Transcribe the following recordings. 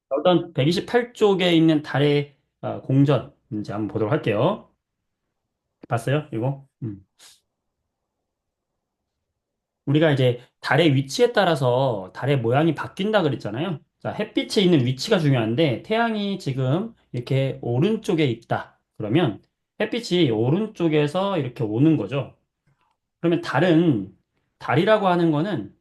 어떤 128쪽에 있는 달의 공전 이제 한번 보도록 할게요. 봤어요? 이거? 우리가 이제 달의 위치에 따라서 달의 모양이 바뀐다 그랬잖아요. 자, 햇빛에 있는 위치가 중요한데 태양이 지금 이렇게 오른쪽에 있다. 그러면 햇빛이 오른쪽에서 이렇게 오는 거죠. 그러면 달이라고 하는 거는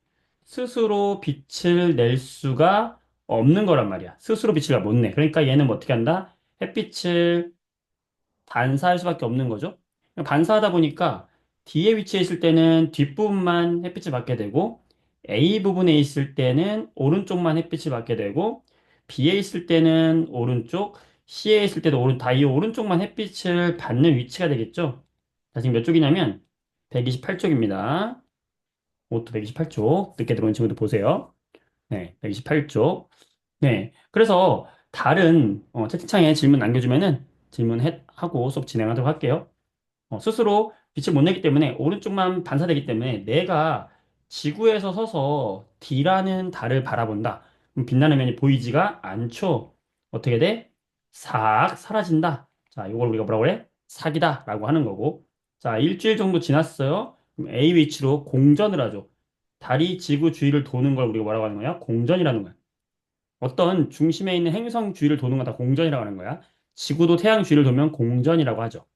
스스로 빛을 낼 수가 없는 거란 말이야. 스스로 빛을 못 내. 그러니까 얘는 뭐 어떻게 한다? 햇빛을 반사할 수밖에 없는 거죠. 반사하다 보니까 D에 위치해 있을 때는 뒷부분만 햇빛을 받게 되고 A 부분에 있을 때는 오른쪽만 햇빛을 받게 되고 B에 있을 때는 오른쪽, C에 있을 때도 다 이 오른쪽만 햇빛을 받는 위치가 되겠죠. 자, 지금 몇 쪽이냐면 128쪽입니다. 옷도 128쪽. 늦게 들어온 친구들 보세요. 네, 128쪽. 네. 그래서 다른 채팅창에 질문 남겨주면은 질문하고 수업 진행하도록 할게요. 스스로 빛을 못 내기 때문에 오른쪽만 반사되기 때문에 내가 지구에서 서서 D라는 달을 바라본다. 그럼 빛나는 면이 보이지가 않죠. 어떻게 돼? 싹 사라진다. 자, 이걸 우리가 뭐라고 그래? 사기다. 라고 하는 거고. 자, 일주일 정도 지났어요. 그럼 A 위치로 공전을 하죠. 달이 지구 주위를 도는 걸 우리가 뭐라고 하는 거야? 공전이라는 거야. 어떤 중심에 있는 행성 주위를 도는 건 다 공전이라고 하는 거야. 지구도 태양 주위를 돌면 공전이라고 하죠.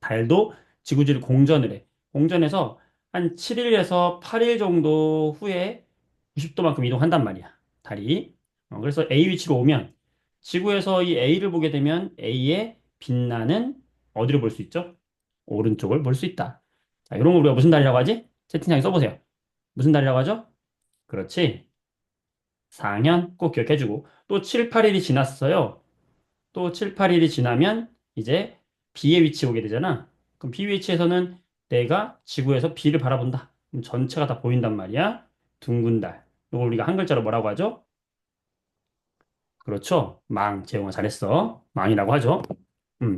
달도 지구주를 공전을 해. 공전해서 한 7일에서 8일 정도 후에 90도만큼 이동한단 말이야. 달이. 그래서 A 위치로 오면 지구에서 이 A를 보게 되면 A의 빛나는 어디를 볼 수 있죠? 오른쪽을 볼 수 있다. 자, 이런 거 우리가 무슨 달이라고 하지? 채팅창에 써보세요. 무슨 달이라고 하죠? 그렇지. 상현 꼭 기억해주고 또 7, 8일이 지났어요. 또 7, 8일이 지나면 이제 B의 위치에 오게 되잖아. 그럼 B 위치에서는 내가 지구에서 B를 바라본다. 그럼 전체가 다 보인단 말이야. 둥근 달. 이걸 우리가 한 글자로 뭐라고 하죠? 그렇죠. 망. 재용아 잘했어. 망이라고 하죠.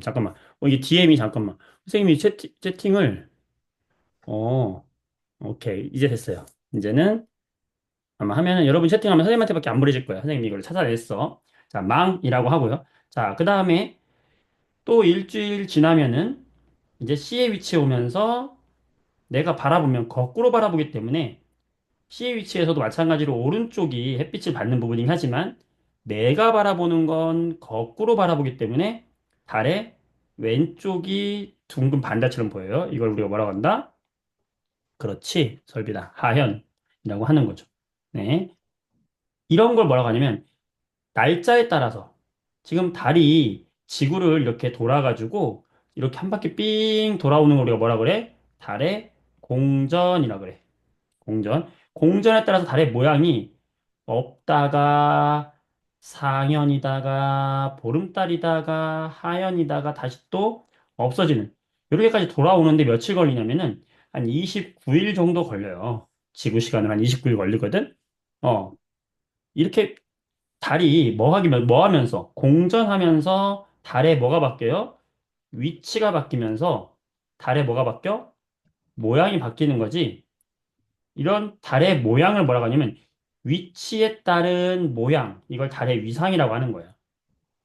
잠깐만. 이게 DM이 잠깐만. 선생님이 채팅을 어, 오케이. 이제 됐어요. 이제는 아마 하면은 여러분 채팅하면 선생님한테밖에 안 보내질 거야. 선생님이 이걸 찾아냈어. 자, 망이라고 하고요. 자, 그 다음에 또 일주일 지나면은 이제 C의 위치에 오면서 내가 바라보면 거꾸로 바라보기 때문에 C의 위치에서도 마찬가지로 오른쪽이 햇빛을 받는 부분이긴 하지만 내가 바라보는 건 거꾸로 바라보기 때문에 달의 왼쪽이 둥근 반달처럼 보여요. 이걸 우리가 뭐라고 한다? 그렇지. 설비다. 하현이라고 하는 거죠. 네. 이런 걸 뭐라고 하냐면 날짜에 따라서 지금 달이 지구를 이렇게 돌아가지고 이렇게 한 바퀴 삥 돌아오는 걸 우리가 뭐라 그래? 달의 공전이라 그래. 공전. 공전에 따라서 달의 모양이 없다가 상현이다가 보름달이다가 하현이다가 다시 또 없어지는 이렇게까지 돌아오는데 며칠 걸리냐면은 한 29일 정도 걸려요. 지구 시간으로 한 29일 걸리거든. 어, 이렇게 달이 뭐 하면서 공전하면서 달에 뭐가 바뀌어요? 위치가 바뀌면서 달에 뭐가 바뀌어? 모양이 바뀌는 거지. 이런 달의 모양을 뭐라고 하냐면 위치에 따른 모양, 이걸 달의 위상이라고 하는 거예요.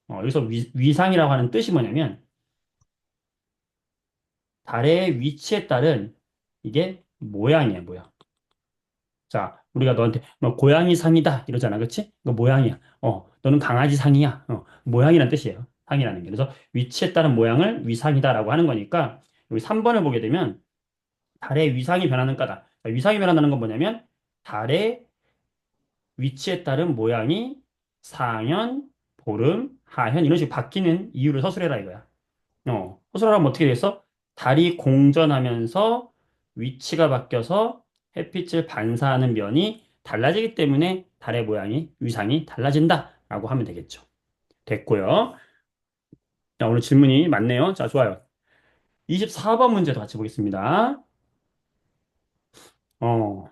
여기서 위상이라고 하는 뜻이 뭐냐면 달의 위치에 따른 이게 모양이에요, 모양. 자, 우리가 너한테 뭐 고양이 상이다 이러잖아, 그렇지? 이거 모양이야. 너는 강아지 상이야. 모양이란 뜻이에요. 상이라는 게. 그래서 위치에 따른 모양을 위상이다라고 하는 거니까 여기 3번을 보게 되면 달의 위상이 변하는 까다. 자, 위상이 변한다는 건 뭐냐면 달의 위치에 따른 모양이 상현, 보름, 하현 이런 식으로 바뀌는 이유를 서술해라 이거야. 서술하면 어떻게 되겠어? 달이 공전하면서 위치가 바뀌어서 햇빛을 반사하는 면이 달라지기 때문에 달의 모양이, 위상이 달라진다라고 하면 되겠죠. 됐고요. 자, 오늘 질문이 많네요. 자, 좋아요. 24번 문제도 같이 보겠습니다. 어,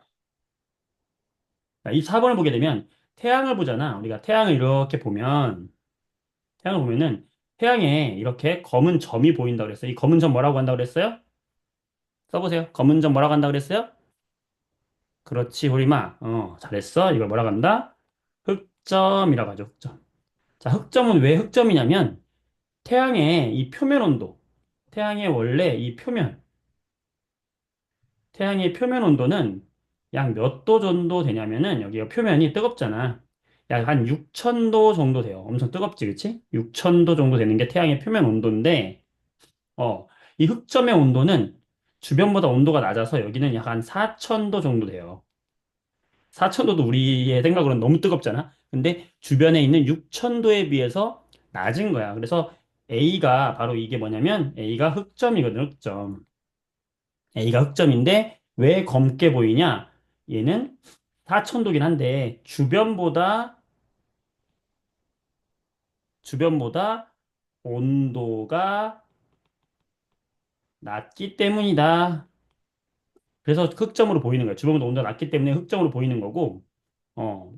자, 24번을 보게 되면 태양을 보잖아. 우리가 태양을 보면은 태양에 이렇게 검은 점이 보인다고 그랬어요. 이 검은 점 뭐라고 한다고 그랬어요? 써보세요. 검은 점 뭐라고 한다고 그랬어요? 그렇지, 호리마. 잘했어. 이걸 뭐라고 한다? 흑점이라고 하죠, 흑점. 자, 흑점은 왜 흑점이냐면, 태양의 이 표면 온도, 태양의 원래 이 표면, 태양의 표면 온도는 약 몇 도 정도 되냐면은, 여기가 표면이 뜨겁잖아. 약 한 6,000도 정도 돼요. 엄청 뜨겁지, 그치? 6,000도 정도 되는 게 태양의 표면 온도인데, 어, 이 흑점의 온도는 주변보다 온도가 낮아서 여기는 약 한 4,000도 정도 돼요. 4,000도도 우리의 생각으로는 너무 뜨겁잖아. 근데 주변에 있는 6,000도에 비해서 낮은 거야. 그래서 A가 바로 이게 뭐냐면 A가 흑점이거든, 흑점. A가 흑점인데 왜 검게 보이냐? 얘는 4,000도긴 한데 주변보다 온도가 낮기 때문이다. 그래서 흑점으로 보이는 거야. 주변보다 온도가 낮기 때문에 흑점으로 보이는 거고, 어,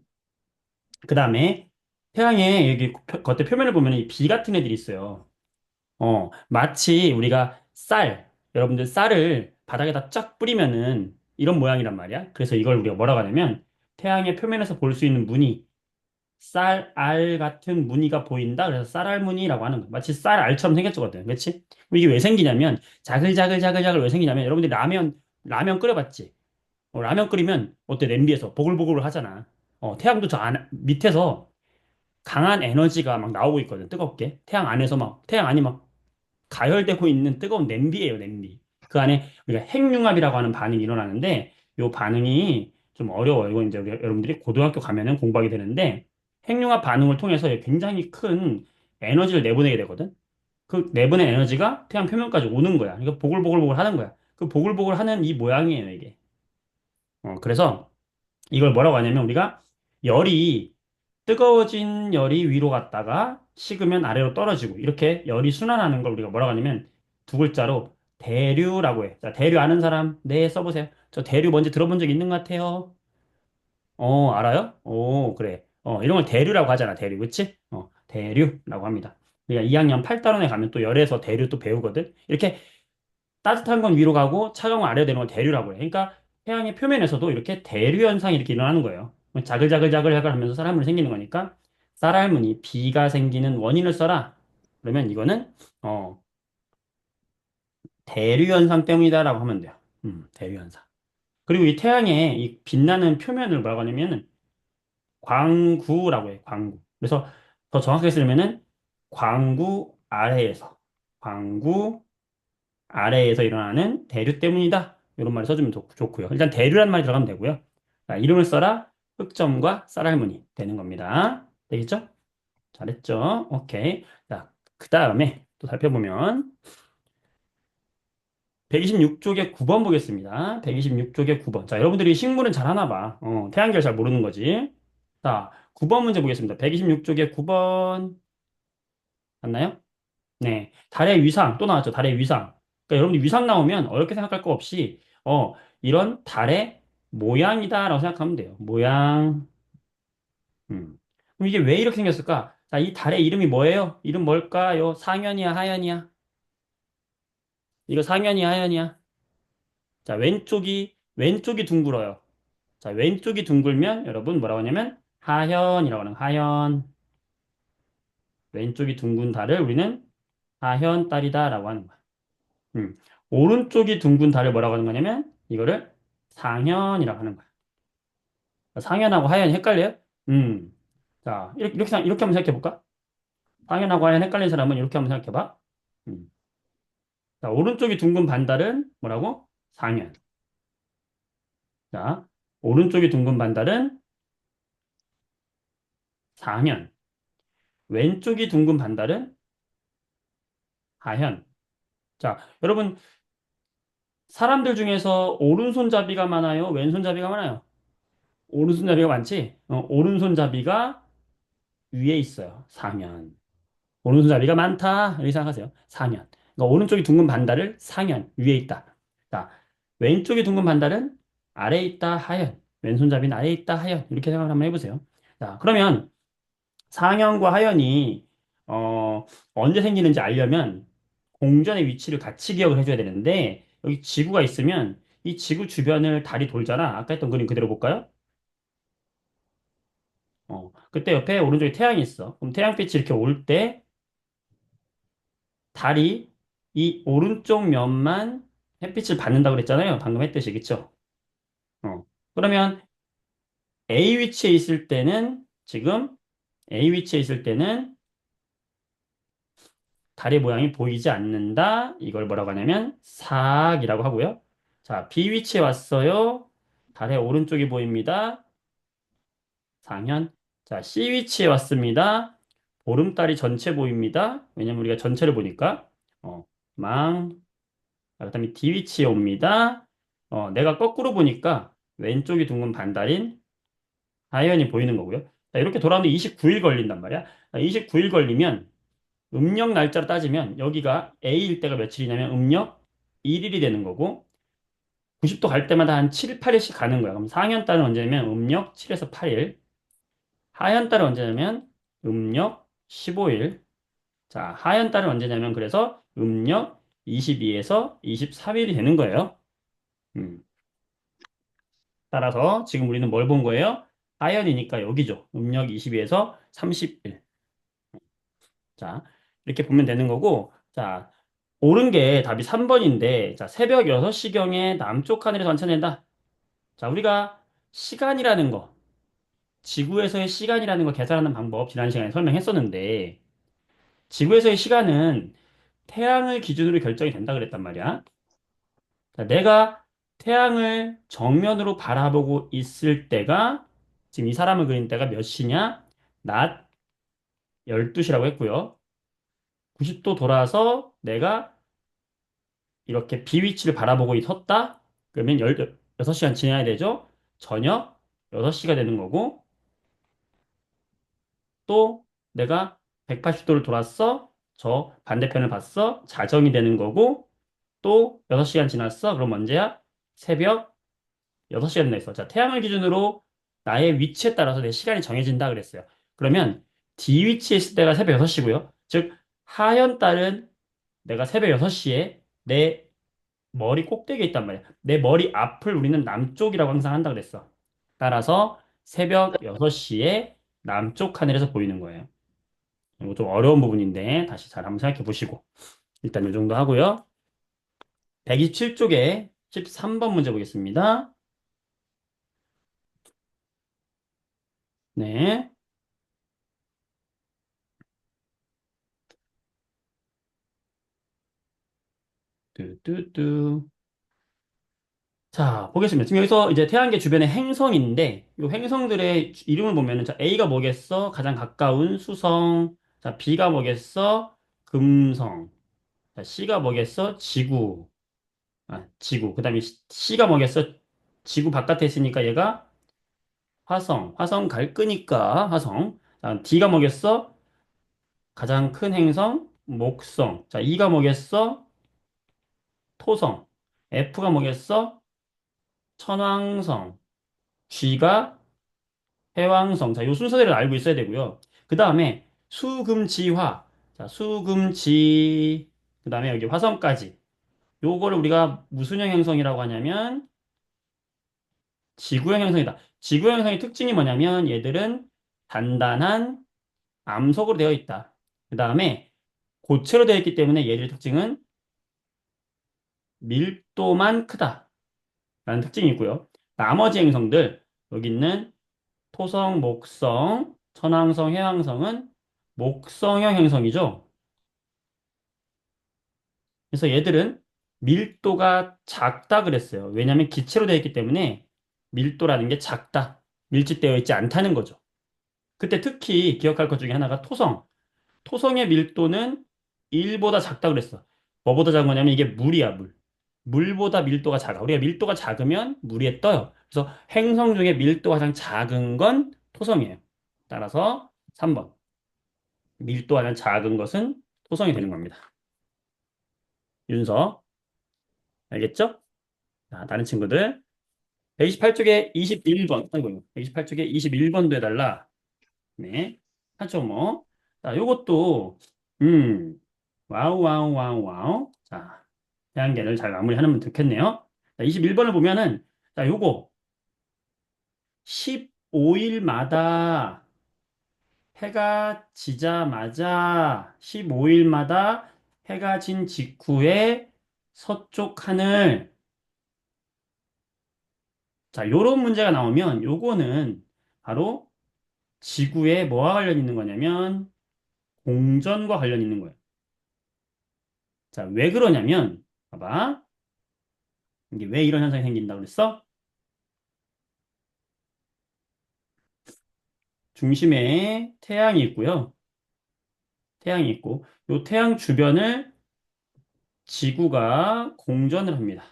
그 다음에 태양의 여기 겉에 표면을 보면 이 비 같은 애들이 있어요. 마치 우리가 여러분들 쌀을 바닥에다 쫙 뿌리면은 이런 모양이란 말이야. 그래서 이걸 우리가 뭐라고 하냐면 태양의 표면에서 볼 수 있는 무늬, 쌀알 같은 무늬가 보인다. 그래서 쌀알무늬라고 하는 거야. 마치 쌀알처럼 생겼거든. 그렇지? 그럼 이게 왜 생기냐면 자글자글자글자글 왜 생기냐면 여러분들이 라면 끓여봤지? 라면 끓이면 어때? 냄비에서 보글보글 하잖아. 태양도 밑에서 강한 에너지가 막 나오고 있거든. 뜨겁게. 태양 안이 막 가열되고 있는 뜨거운 냄비예요, 냄비. 그 안에 우리가 핵융합이라고 하는 반응이 일어나는데 이 반응이 좀 어려워요. 이거 이제 여러분들이 고등학교 가면은 공부하게 되는데 핵융합 반응을 통해서 굉장히 큰 에너지를 내보내게 되거든. 그 내보낸 에너지가 태양 표면까지 오는 거야. 이거 보글보글보글 하는 거야. 그 보글보글 하는 이 모양이에요, 이게. 그래서 이걸 뭐라고 하냐면 우리가 열이 뜨거워진 열이 위로 갔다가 식으면 아래로 떨어지고 이렇게 열이 순환하는 걸 우리가 뭐라고 하냐면 두 글자로 대류라고 해. 자, 대류 아는 사람? 네, 써보세요. 저 대류 뭔지 들어본 적 있는 것 같아요. 알아요? 그래. 이런 걸 대류라고 하잖아, 대류. 그치? 대류라고 합니다. 우리가 2학년 8단원에 가면 또 열에서 대류 또 배우거든. 이렇게 따뜻한 건 위로 가고 차가운 건 아래로 내는 걸 대류라고 해. 그러니까 태양의 표면에서도 이렇게 대류 현상이 이렇게 일어나는 거예요. 자글자글자글자글 하면서 쌀알물이 생기는 거니까 쌀알무늬 비가 생기는 원인을 써라. 그러면 이거는 어, 대류 현상 때문이다라고 하면 돼요. 대류 현상. 그리고 이 태양의 이 빛나는 표면을 뭐라고 하냐면은 광구라고 해요. 광구. 그래서 더 정확하게 쓰려면은 광구 아래에서 광구 아래에서 일어나는 대류 때문이다. 이런 말을 써주면 좋고요. 일단 대류란 말이 들어가면 되고요. 자, 이름을 써라. 흑점과 쌀할머니 되는 겁니다. 되겠죠? 잘했죠? 오케이. 자, 그 다음에 또 살펴보면 126쪽의 9번 보겠습니다. 126쪽의 9번. 자, 여러분들이 식물은 잘 하나 봐. 태양계를 잘 모르는 거지. 자, 9번 문제 보겠습니다. 126쪽의 9번 맞나요? 네. 달의 위상, 또 나왔죠. 달의 위상. 그러니까 여러분이 위상 나오면 어렵게 생각할 거 없이, 이런 달의 모양이다라고 생각하면 돼요. 모양. 음. 그럼 이게 왜 이렇게 생겼을까? 자, 이 달의 이름이 뭐예요? 이름 뭘까요? 상현이야, 하현이야? 이거 상현이야, 하현이야? 자, 왼쪽이 둥글어요. 자, 왼쪽이 둥글면 여러분 뭐라고 하냐면 하현이라고 하는 하현. 왼쪽이 둥근 달을 우리는 하현달이다라고 하는 거야. 음. 오른쪽이 둥근 달을 뭐라고 하는 거냐면 이거를 상현이라고 하는 거야. 상현하고 하현이 헷갈려요? 자, 이렇게 한번 생각해 볼까? 상현하고 하현 헷갈리는 사람은 이렇게 한번 생각해 봐. 음. 자, 오른쪽이 둥근 반달은 뭐라고? 상현. 자, 오른쪽이 둥근 반달은 상현. 왼쪽이 둥근 반달은 하현. 자, 여러분, 사람들 중에서 오른손잡이가 많아요? 왼손잡이가 많아요? 오른손잡이가 많지? 오른손잡이가 위에 있어요. 상현. 오른손잡이가 많다. 이렇게 생각하세요. 상현. 그러니까 오른쪽이 둥근 반달을 상현 위에 있다. 자, 왼쪽이 둥근 반달은 아래에 있다. 하현. 왼손잡이는 아래에 있다. 하현. 이렇게 생각을 한번 해보세요. 자, 그러면 상현과 하현이 언제 생기는지 알려면 공전의 위치를 같이 기억을 해줘야 되는데 여기 지구가 있으면 이 지구 주변을 달이 돌잖아. 아까 했던 그림 그대로 볼까요? 그때 옆에 오른쪽에 태양이 있어. 그럼 태양빛이 이렇게 올 때 달이 이 오른쪽 면만 햇빛을 받는다고 그랬잖아요. 방금 했듯이, 그쵸? 어. 그러면 A 위치에 있을 때는 지금 A 위치에 있을 때는 달의 모양이 보이지 않는다. 이걸 뭐라고 하냐면 사악이라고 하고요. 자, B 위치에 왔어요. 달의 오른쪽이 보입니다. 상현. 자, C 위치에 왔습니다. 보름달이 전체 보입니다. 왜냐면 우리가 전체를 보니까. 어, 망. 자, 그다음에 D 위치에 옵니다. 내가 거꾸로 보니까 왼쪽이 둥근 반달인 하현이 보이는 거고요. 자, 이렇게 돌아오는데 29일 걸린단 말이야. 29일 걸리면 음력 날짜로 따지면 여기가 A일 때가 며칠이냐면 음력 1일이 되는 거고 90도 갈 때마다 한 7, 8일씩 가는 거야. 그럼 상현 달은 언제냐면 음력 7에서 8일, 하현 달은 언제냐면 음력 15일. 자, 하현 달은 언제냐면 그래서 음력 22에서 23일이 되는 거예요. 음. 따라서 지금 우리는 뭘 본 거예요? 하현이니까 여기죠. 음력 22에서 30일. 자, 이렇게 보면 되는 거고, 자, 옳은 게 답이 3번인데, 자, 새벽 6시경에 남쪽 하늘에서 관찰된다. 자, 우리가 시간이라는 거, 지구에서의 시간이라는 거 계산하는 방법 지난 시간에 설명했었는데, 지구에서의 시간은 태양을 기준으로 결정이 된다 그랬단 말이야. 자, 내가 태양을 정면으로 바라보고 있을 때가, 지금 이 사람을 그린 때가 몇 시냐? 낮 12시라고 했고요. 90도 돌아서 내가 이렇게 B 위치를 바라보고 섰다? 그러면 16시간 지나야 되죠? 저녁 6시가 되는 거고, 또 내가 180도를 돌았어? 저 반대편을 봤어? 자정이 되는 거고, 또 6시간 지났어? 그럼 언제야? 새벽 6시간 됐어. 자, 태양을 기준으로 나의 위치에 따라서 내 시간이 정해진다 그랬어요. 그러면 D 위치에 있을 때가 새벽 6시고요. 즉, 하현 달은 내가 새벽 6시에 내 머리 꼭대기에 있단 말이야. 내 머리 앞을 우리는 남쪽이라고 항상 한다 그랬어. 따라서 새벽 6시에 남쪽 하늘에서 보이는 거예요. 이거 좀 어려운 부분인데 다시 잘 한번 생각해 보시고 일단 이 정도 하고요. 127쪽에 13번 문제 보겠습니다. 네. 뚜뚜뚜. 자, 보겠습니다. 지금 여기서 이제 태양계 주변의 행성인데, 이 행성들의 이름을 보면은, 자, A가 뭐겠어? 가장 가까운 수성. 자, B가 뭐겠어? 금성. 자, C가 뭐겠어? 지구. 지구. 그 다음에 C가 뭐겠어? 지구 바깥에 있으니까 얘가 화성. 화성 갈 끄니까 화성. 자, D가 뭐겠어? 가장 큰 행성? 목성. 자, E가 뭐겠어? 토성. F가 뭐겠어? 천왕성. G가 해왕성. 자, 요 순서대로 알고 있어야 되고요. 그 다음에 수금지화. 자, 수금지. 그 다음에 여기 화성까지. 요거를 우리가 무슨형 행성이라고 하냐면 지구형 행성이다. 지구형 행성의 특징이 뭐냐면 얘들은 단단한 암석으로 되어 있다. 그 다음에 고체로 되어 있기 때문에 얘들의 특징은 밀도만 크다. 라는 특징이 있고요. 나머지 행성들, 여기 있는 토성, 목성, 천왕성, 해왕성은 목성형 행성이죠. 그래서 얘들은 밀도가 작다 그랬어요. 왜냐하면 기체로 되어 있기 때문에 밀도라는 게 작다. 밀집되어 있지 않다는 거죠. 그때 특히 기억할 것 중에 하나가 토성. 토성의 밀도는 1보다 작다 그랬어. 뭐보다 작은 거냐면 이게 물이야, 물. 물보다 밀도가 작아. 우리가 밀도가 작으면 물 위에 떠요. 그래서 행성 중에 밀도가 가장 작은 건 토성이에요. 따라서 3번. 밀도가 가장 작은 것은 토성이 되는 겁니다. 윤서. 알겠죠? 자, 다른 친구들. 128쪽에 21번. 아이고, 128쪽에 21번도 해달라. 네. 4.5. 자, 요것도, 음, 와우, 와우, 와우, 와우. 자, 대한계를 잘 마무리하면 좋겠네요. 자, 21번을 보면은, 자, 요거, 15일마다 해가 지자마자 15일마다 해가 진 직후에 서쪽 하늘. 자, 요런 문제가 나오면 요거는 바로 지구에 뭐와 관련 있는 거냐면 공전과 관련 있는 거예요. 자, 왜 그러냐면 봐봐. 이게 왜 이런 현상이 생긴다고 그랬어? 중심에 태양이 있고요. 태양이 있고 요 태양 주변을 지구가 공전을 합니다.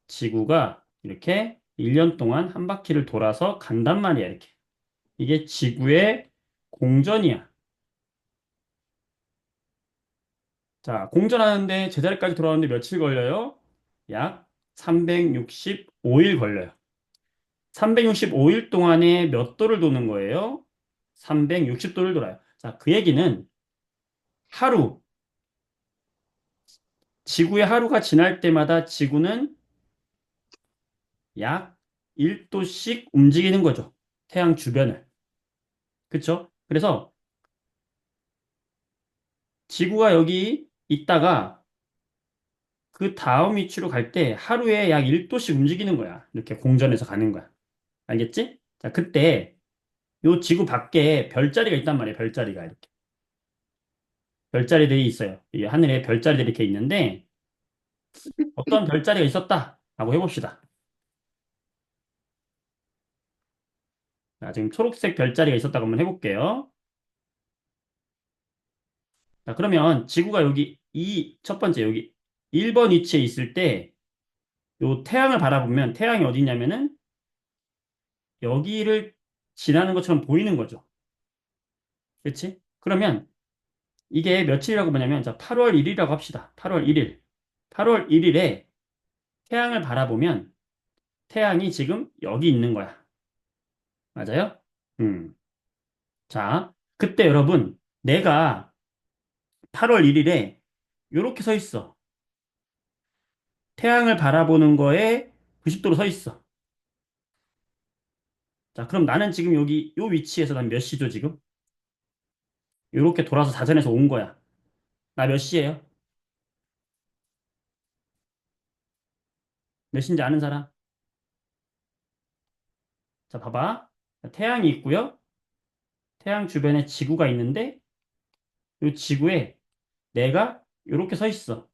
지구가 이렇게 1년 동안 한 바퀴를 돌아서 간단 말이야, 이렇게. 이게 지구의 공전이야. 자, 공전하는데 제자리까지 돌아오는데 며칠 걸려요? 약 365일 걸려요. 365일 동안에 몇 도를 도는 거예요? 360도를 돌아요. 자, 그 얘기는 하루, 지구의 하루가 지날 때마다 지구는 약 1도씩 움직이는 거죠. 태양 주변을. 그쵸? 그래서 지구가 여기 있다가 그 다음 위치로 갈 때 하루에 약 1도씩 움직이는 거야. 이렇게 공전해서 가는 거야. 알겠지? 자, 그때 요 지구 밖에 별자리가 있단 말이에요. 별자리가 이렇게. 별자리들이 있어요. 이 하늘에 별자리들이 이렇게 있는데 어떤 별자리가 있었다라고 해봅시다. 자, 지금 초록색 별자리가 있었다고 한번 해볼게요. 자, 그러면 지구가 여기 이 첫 번째 여기 1번 위치에 있을 때 요 태양을 바라보면 태양이 어디 있냐면은 여기를 지나는 것처럼 보이는 거죠. 그렇지? 그러면 이게 며칠이라고 보냐면 자, 8월 1일이라고 합시다. 8월 1일. 8월 1일에 태양을 바라보면 태양이 지금 여기 있는 거야. 맞아요? 음. 자, 그때 여러분 내가 8월 1일에 이렇게 서 있어. 태양을 바라보는 거에 90도로 서 있어. 자, 그럼 나는 지금 여기 요 위치에서 난 몇 시죠, 지금? 이렇게 돌아서 자전에서 온 거야. 나 몇 시예요? 몇 시인지 아는 사람? 자, 봐봐. 자, 태양이 있고요. 태양 주변에 지구가 있는데 이 지구에 내가 이렇게 서 있어.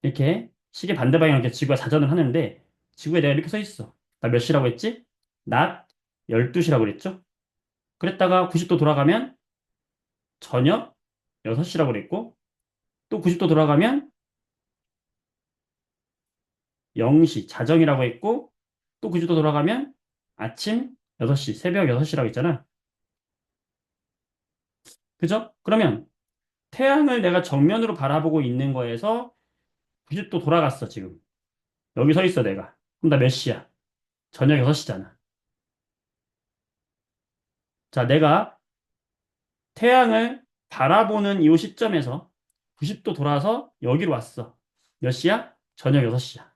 이렇게 시계 반대 방향으로 이렇게 지구가 자전을 하는데 지구에 내가 이렇게 서 있어. 나 몇 시라고 했지? 낮 12시라고 그랬죠? 그랬다가 90도 돌아가면 저녁 6시라고 그랬고 또 90도 돌아가면 0시 자정이라고 했고 또 90도 돌아가면 아침 6시 새벽 6시라고 했잖아. 그죠? 그러면 태양을 내가 정면으로 바라보고 있는 거에서 90도 돌아갔어, 지금. 여기 서 있어, 내가. 그럼 나 몇 시야? 저녁 6시잖아. 자, 내가 태양을 바라보는 이 시점에서 90도 돌아서 여기로 왔어. 몇 시야? 저녁 6시야.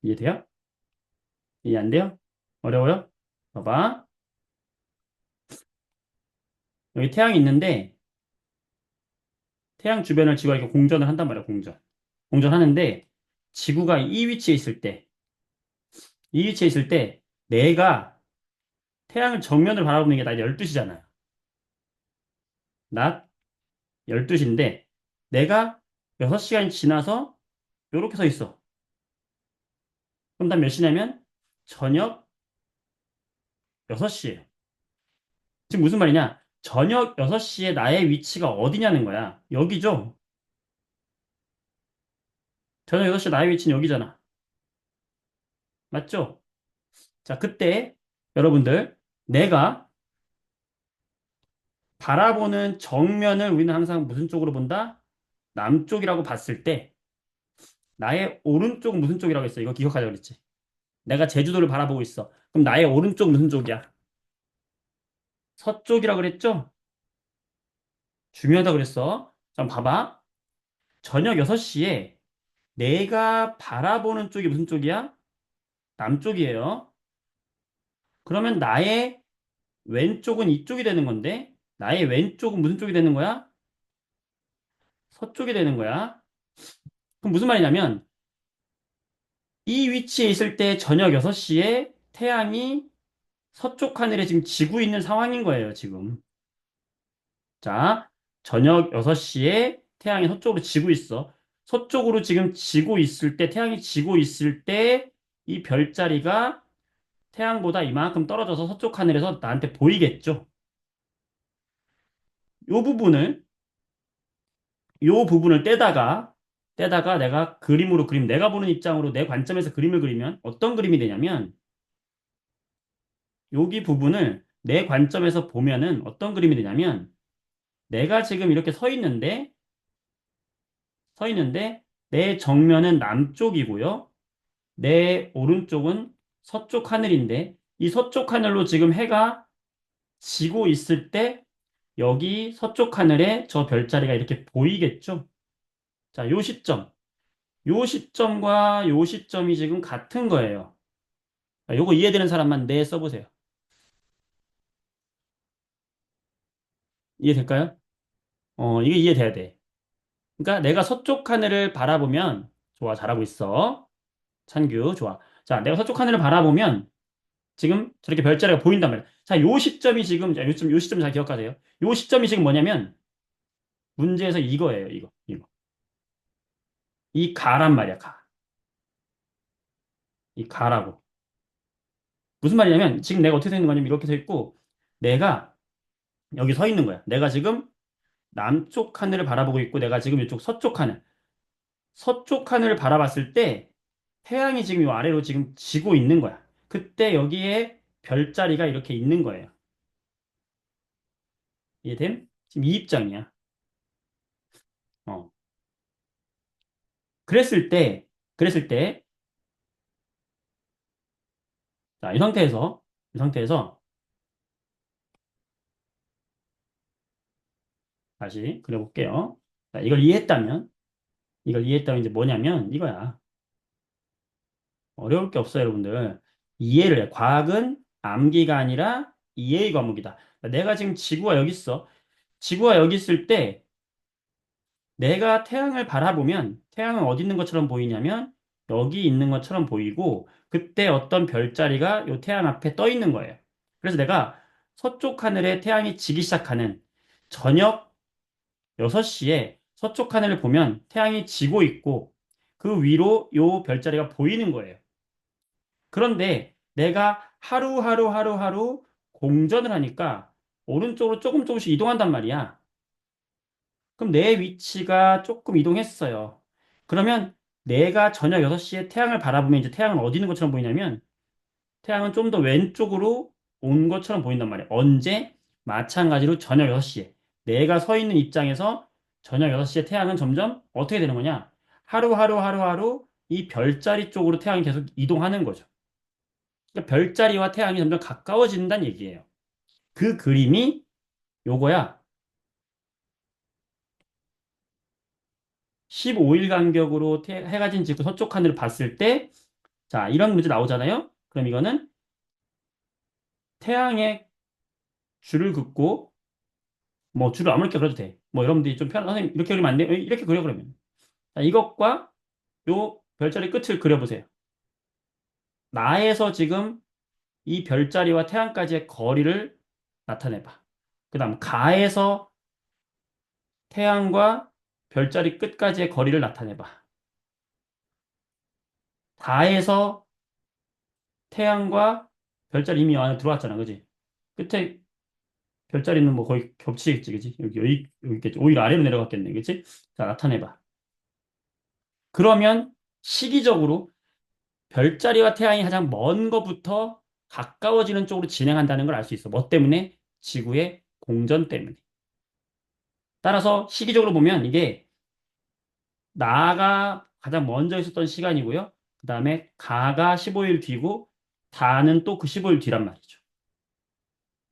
이해돼요? 이해 안 돼요? 어려워요? 봐봐. 여기 태양이 있는데, 태양 주변을 지구가 이렇게 공전을 한단 말이야, 공전. 공전하는데, 지구가 이 위치에 있을 때, 이 위치에 있을 때, 내가 태양을 정면을 바라보는 게 낮 12시잖아요. 낮 12시인데, 내가 6시간이 지나서 이렇게 서 있어. 그럼 난 몇 시냐면, 저녁 6시에. 지금 무슨 말이냐? 저녁 6시에 나의 위치가 어디냐는 거야. 여기죠? 저녁 6시에 나의 위치는 여기잖아. 맞죠? 자, 그때 여러분들, 내가 바라보는 정면을 우리는 항상 무슨 쪽으로 본다? 남쪽이라고 봤을 때, 나의 오른쪽은 무슨 쪽이라고 했어? 이거 기억하자 그랬지? 내가 제주도를 바라보고 있어. 그럼 나의 오른쪽 무슨 쪽이야? 서쪽이라고 그랬죠? 중요하다 그랬어. 자, 봐봐. 저녁 6시에 내가 바라보는 쪽이 무슨 쪽이야? 남쪽이에요. 그러면 나의 왼쪽은 이쪽이 되는 건데, 나의 왼쪽은 무슨 쪽이 되는 거야? 서쪽이 되는 거야. 그럼 무슨 말이냐면, 이 위치에 있을 때 저녁 6시에 태양이 서쪽 하늘에 지금 지고 있는 상황인 거예요, 지금. 자, 저녁 6시에 태양이 서쪽으로 지고 있어. 서쪽으로 지금 지고 있을 때, 태양이 지고 있을 때, 이 별자리가 태양보다 이만큼 떨어져서 서쪽 하늘에서 나한테 보이겠죠? 요 부분을, 요 부분을 떼다가 내가 그림으로 내가 보는 입장으로 내 관점에서 그림을 그리면 어떤 그림이 되냐면, 여기 부분을 내 관점에서 보면은 어떤 그림이 되냐면, 내가 지금 이렇게 서 있는데, 내 정면은 남쪽이고요. 내 오른쪽은 서쪽 하늘인데, 이 서쪽 하늘로 지금 해가 지고 있을 때, 여기 서쪽 하늘에 저 별자리가 이렇게 보이겠죠? 자, 요 시점과 요 시점이 지금 같은 거예요. 자, 요거 이해되는 사람만 네 써보세요. 이해될까요? 이게 이해돼야 돼. 그러니까 내가 서쪽 하늘을 바라보면, 좋아, 잘하고 있어. 찬규, 좋아. 자, 내가 서쪽 하늘을 바라보면, 지금 저렇게 별자리가 보인단 말이야. 자, 요 시점이 지금, 자, 요 시점 잘 기억하세요. 요 시점이 지금 뭐냐면, 문제에서 이거예요, 이거. 이 가란 말이야, 가. 이 가라고. 무슨 말이냐면, 지금 내가 어떻게 서 있는 거냐면, 이렇게 서 있고, 내가 여기 서 있는 거야. 내가 지금 남쪽 하늘을 바라보고 있고, 내가 지금 이쪽 서쪽 하늘. 서쪽 하늘을 바라봤을 때, 태양이 지금 이 아래로 지금 지고 있는 거야. 그때 여기에 별자리가 이렇게 있는 거예요. 이해됨? 지금 이 입장이야. 어. 그랬을 때, 자, 이 상태에서 다시 그려볼게요. 자, 이걸 이해했다면 이제 뭐냐면 이거야. 어려울 게 없어요, 여러분들. 이해를 해. 과학은 암기가 아니라 이해의 과목이다. 내가 지금 지구가 여기 있어. 지구가 여기 있을 때 내가 태양을 바라보면 태양은 어디 있는 것처럼 보이냐면 여기 있는 것처럼 보이고 그때 어떤 별자리가 요 태양 앞에 떠 있는 거예요. 그래서 내가 서쪽 하늘에 태양이 지기 시작하는 저녁 6시에 서쪽 하늘을 보면 태양이 지고 있고 그 위로 요 별자리가 보이는 거예요. 그런데 내가 하루 공전을 하니까 오른쪽으로 조금씩 이동한단 말이야. 그럼 내 위치가 조금 이동했어요. 그러면 내가 저녁 6시에 태양을 바라보면 이제 태양은 어디 있는 것처럼 보이냐면 태양은 좀 더 왼쪽으로 온 것처럼 보인단 말이에요. 언제? 마찬가지로 저녁 6시에. 내가 서 있는 입장에서 저녁 6시에 태양은 점점 어떻게 되는 거냐? 하루 이 별자리 쪽으로 태양이 계속 이동하는 거죠. 그러니까 별자리와 태양이 점점 가까워진다는 얘기예요. 그 그림이 요거야. 15일 간격으로 해가 진 지구 서쪽 하늘을 봤을 때, 자, 이런 문제 나오잖아요? 그럼 이거는 태양의 줄을 긋고, 뭐, 줄을 아무렇게 그려도 돼. 뭐, 여러분들이 좀 선생님, 이렇게 그리면 안 돼? 이렇게 그려, 그러면. 자, 이것과 요 별자리 끝을 그려보세요. 나에서 지금 이 별자리와 태양까지의 거리를 나타내봐. 그 다음, 가에서 태양과 별자리 끝까지의 거리를 나타내봐. 다에서 태양과 별자리 이미 안에 들어왔잖아, 그지? 끝에 별자리는 뭐 거의 겹치겠지, 그지? 여기 있겠지. 오히려 아래로 내려갔겠네, 그지? 자, 나타내봐. 그러면 시기적으로 별자리와 태양이 가장 먼 것부터 가까워지는 쪽으로 진행한다는 걸 알 수 있어. 뭐 때문에? 지구의 공전 때문에. 따라서 시기적으로 보면 이게 나가 가장 먼저 있었던 시간이고요. 그 다음에 가가 15일 뒤고 다는 또 그 15일 뒤란 말이죠.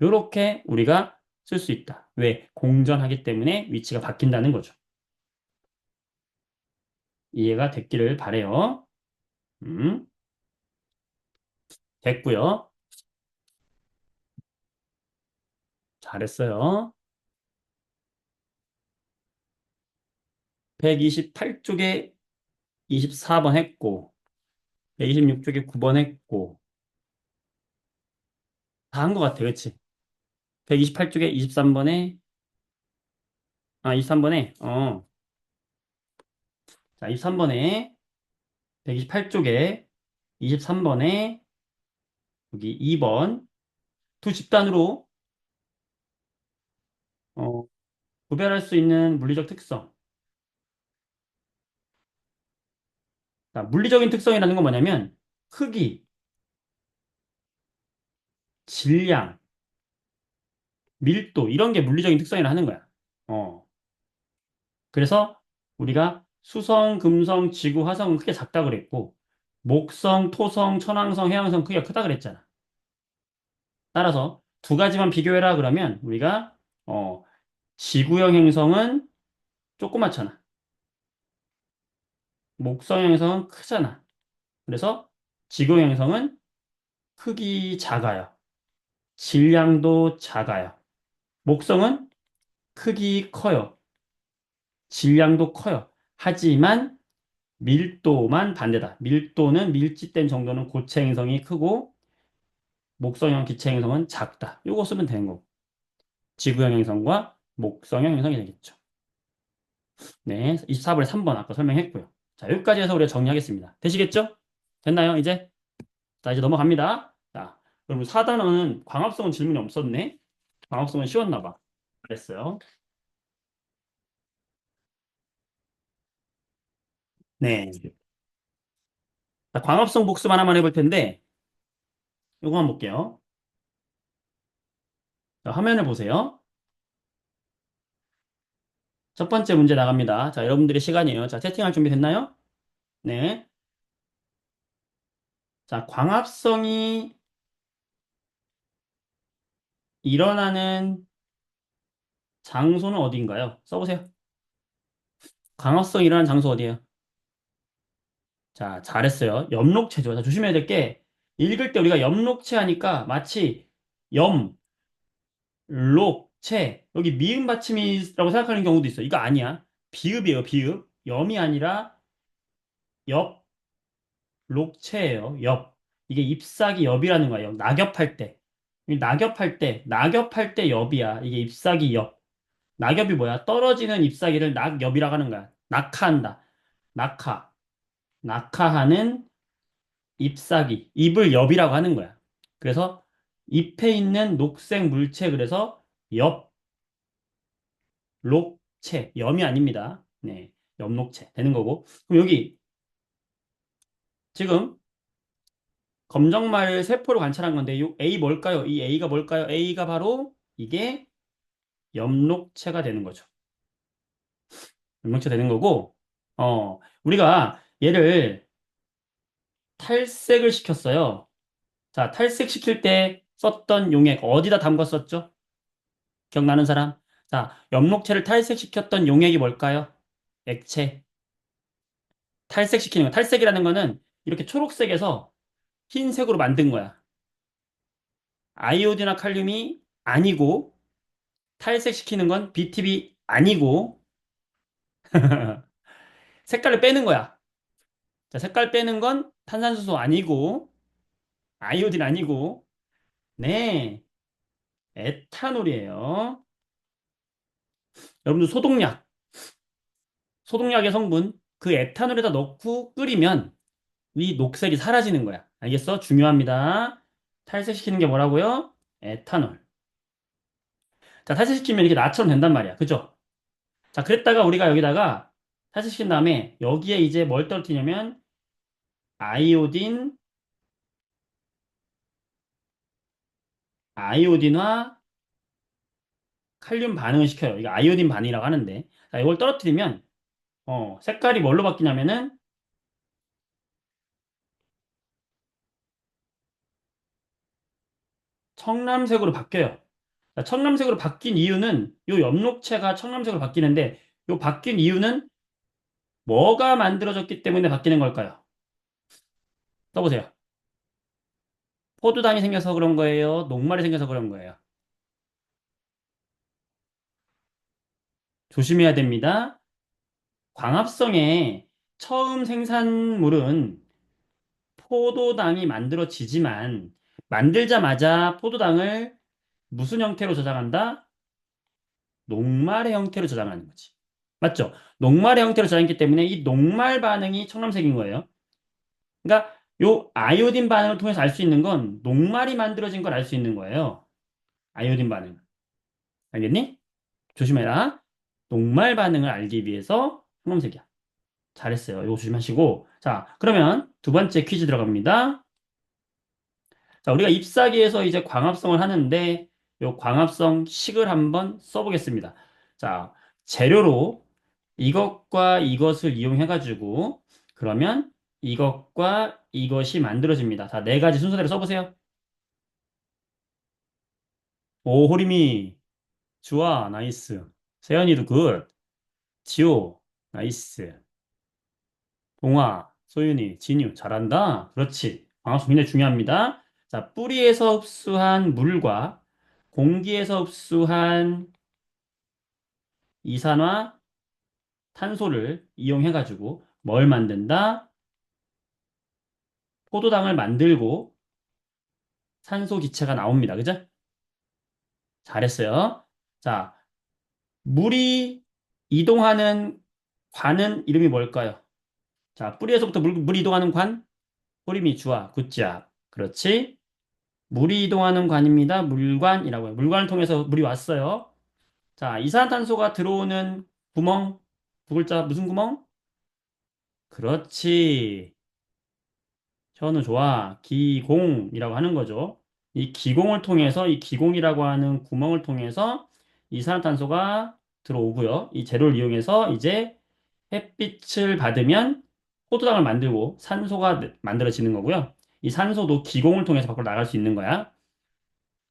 이렇게 우리가 쓸 수 있다. 왜? 공전하기 때문에 위치가 바뀐다는 거죠. 이해가 됐기를 바래요. 됐고요. 잘했어요. 128쪽에 24번 했고, 126쪽에 9번 했고, 다 한 것 같아. 그치? 128쪽에 23번에, 23번에, 자, 23번에, 128쪽에 23번에, 여기 2번, 두 집단으로, 어, 구별할 수 있는 물리적 특성. 자, 물리적인 특성이라는 건 뭐냐면, 크기, 질량, 밀도, 이런 게 물리적인 특성이라 하는 거야. 어. 그래서 우리가 수성, 금성, 지구, 화성은 크게 작다 그랬고, 목성, 토성, 천왕성, 해왕성 크기가 크다 그랬잖아. 따라서 두 가지만 비교해라 그러면 우리가 어, 지구형 행성은 조그맣잖아. 목성형 행성은 크잖아. 그래서 지구형 행성은 크기 작아요. 질량도 작아요. 목성은 크기 커요. 질량도 커요. 하지만 밀도만 반대다. 밀도는 밀집된 정도는 고체 행성이 크고 목성형 기체 행성은 작다. 요거 쓰면 되는 거고. 지구형 행성과 목성형 행성이 되겠죠. 네, 24번에 3번 아까 설명했고요. 자, 여기까지 해서 우리가 정리하겠습니다. 되시겠죠? 됐나요, 이제? 자, 이제 넘어갑니다. 자, 그럼 4단원은 광합성은 질문이 없었네. 광합성은 쉬웠나 봐. 그랬어요. 네. 자, 광합성 복습 하나만 해볼 텐데, 요거 한번 볼게요. 자, 화면을 보세요. 첫 번째 문제 나갑니다. 자, 여러분들의 시간이에요. 자, 채팅할 준비 됐나요? 네. 자, 광합성이 일어나는 장소는 어디인가요? 써보세요. 광합성이 일어나는 장소 어디예요? 자, 잘했어요. 염록체죠. 자, 조심해야 될 게, 읽을 때 우리가 염록체 하니까 마치 염, 록, 체, 여기 미음 받침이라고 생각하는 경우도 있어. 이거 아니야. 비읍이에요, 비읍. 염이 아니라 엽, 록체예요, 엽. 이게 잎사귀 엽이라는 거예요. 낙엽할 때. 이 낙엽할 때 엽이야. 이게 잎사귀 엽. 낙엽이 뭐야? 떨어지는 잎사귀를 낙엽이라고 하는 거야. 낙하한다. 낙하. 낙하하는 잎사귀, 잎을 엽이라고 하는 거야. 그래서 잎에 있는 녹색 물체, 그래서 엽, 녹체, 염이 아닙니다. 네, 엽록체 되는 거고. 그럼 여기 지금 검정말 세포를 관찰한 건데, 이 A 뭘까요? 이 A가 뭘까요? A가 바로 이게 엽록체가 되는 거죠. 엽록체 되는 거고, 우리가 얘를 탈색을 시켰어요. 자, 탈색시킬 때 썼던 용액 어디다 담갔었죠? 기억나는 사람? 자, 엽록체를 탈색시켰던 용액이 뭘까요? 액체. 탈색시키는 거. 탈색이라는 거는 이렇게 초록색에서 흰색으로 만든 거야. 아이오디나 칼륨이 아니고, 탈색시키는 건 BTB 아니고, 색깔을 빼는 거야. 자, 색깔 빼는 건 탄산수소 아니고, 아이오딘 아니고, 네, 에탄올이에요. 여러분들 소독약의 성분, 그 에탄올에다 넣고 끓이면 이 녹색이 사라지는 거야. 알겠어? 중요합니다. 탈색시키는 게 뭐라고요? 에탄올. 자, 탈색시키면 이렇게 나처럼 된단 말이야. 그죠? 자, 그랬다가 우리가 여기다가 탈색시킨 다음에 여기에 이제 뭘 떨어뜨리냐면 아이오딘, 아이오딘화 칼륨 반응을 시켜요. 이거 아이오딘 반응이라고 하는데. 자, 이걸 떨어뜨리면 색깔이 뭘로 바뀌냐면은 청람색으로 바뀌어요. 자, 청람색으로 바뀐 이유는 요 엽록체가 청람색으로 바뀌는데 요 바뀐 이유는 뭐가 만들어졌기 때문에 바뀌는 걸까요? 써보세요. 포도당이 생겨서 그런 거예요? 녹말이 생겨서 그런 거예요? 조심해야 됩니다. 광합성의 처음 생산물은 포도당이 만들어지지만 만들자마자 포도당을 무슨 형태로 저장한다? 녹말의 형태로 저장하는 거지. 맞죠? 녹말의 형태로 저장했기 때문에 이 녹말 반응이 청람색인 거예요. 그러니까 요 아이오딘 반응을 통해서 알 수 있는 건 녹말이 만들어진 걸 알 수 있는 거예요. 아이오딘 반응. 알겠니? 조심해라. 녹말 반응을 알기 위해서 청람색이야. 잘했어요. 이거 조심하시고. 자, 그러면 두 번째 퀴즈 들어갑니다. 자, 우리가 잎사귀에서 이제 광합성을 하는데 요 광합성 식을 한번 써보겠습니다. 자, 재료로 이것과 이것을 이용해가지고 그러면 이것과 이것이 만들어집니다. 자, 네 가지 순서대로 써보세요. 오, 호림이 좋아, 나이스. 세연이도 굿. 지호, 나이스. 동아, 소윤이, 진유, 잘한다. 그렇지. 광합성 굉장히 중요합니다. 자, 뿌리에서 흡수한 물과 공기에서 흡수한 이산화 탄소를 이용해가지고 뭘 만든다? 포도당을 만들고 산소 기체가 나옵니다. 그죠? 잘했어요. 자, 물이 이동하는 관은 이름이 뭘까요? 자, 뿌리에서부터 물이 이동하는 관? 호림이 주아, 굿자. 그렇지. 물이 이동하는 관입니다. 물관이라고 해요. 물관을 통해서 물이 왔어요. 자, 이산화탄소가 들어오는 구멍, 두 글자 무슨 구멍? 그렇지. 현우 좋아. 기공이라고 하는 거죠. 이 기공을 통해서, 이 기공이라고 하는 구멍을 통해서 이산화탄소가 들어오고요. 이 재료를 이용해서 이제 햇빛을 받으면 포도당을 만들고 산소가 만들어지는 거고요. 이 산소도 기공을 통해서 밖으로 나갈 수 있는 거야.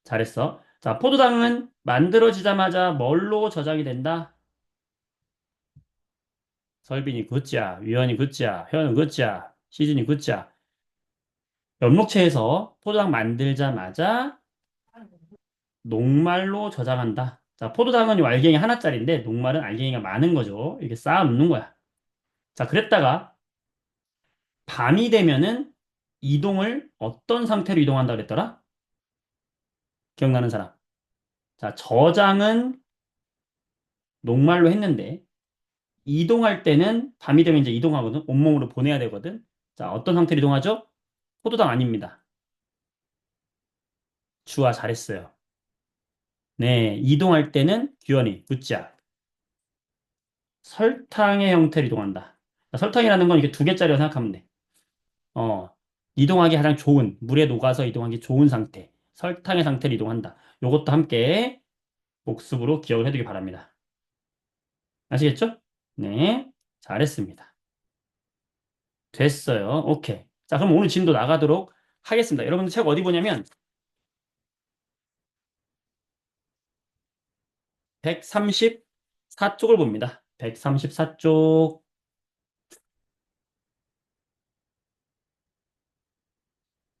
잘했어. 자, 포도당은 만들어지자마자 뭘로 저장이 된다? 설빈이 굿자, 위원이 굿자, 현우 굿자, 시준이 굿자. 연목체에서 포도당 만들자마자 녹말로 저장한다. 자, 포도당은 이 알갱이 하나짜리인데 녹말은 알갱이가 많은 거죠. 이렇게 쌓아 놓는 거야. 자, 그랬다가 밤이 되면은 이동을 어떤 상태로 이동한다 그랬더라? 기억나는 사람. 자, 저장은 녹말로 했는데 이동할 때는 밤이 되면 이제 이동하거든. 온몸으로 보내야 되거든. 자, 어떤 상태로 이동하죠? 포도당 아닙니다. 주아 잘했어요. 네, 이동할 때는 규현이 굿자. 설탕의 형태로 이동한다. 자, 설탕이라는 건 이게 두 개짜리라고 생각하면 돼. 어, 이동하기 가장 좋은, 물에 녹아서 이동하기 좋은 상태. 설탕의 상태로 이동한다. 요것도 함께 복습으로 기억을 해두기 바랍니다. 아시겠죠? 네, 잘했습니다. 됐어요. 오케이. 자, 그럼 오늘 진도 나가도록 하겠습니다. 여러분들 책 어디 보냐면 134쪽을 봅니다. 134쪽.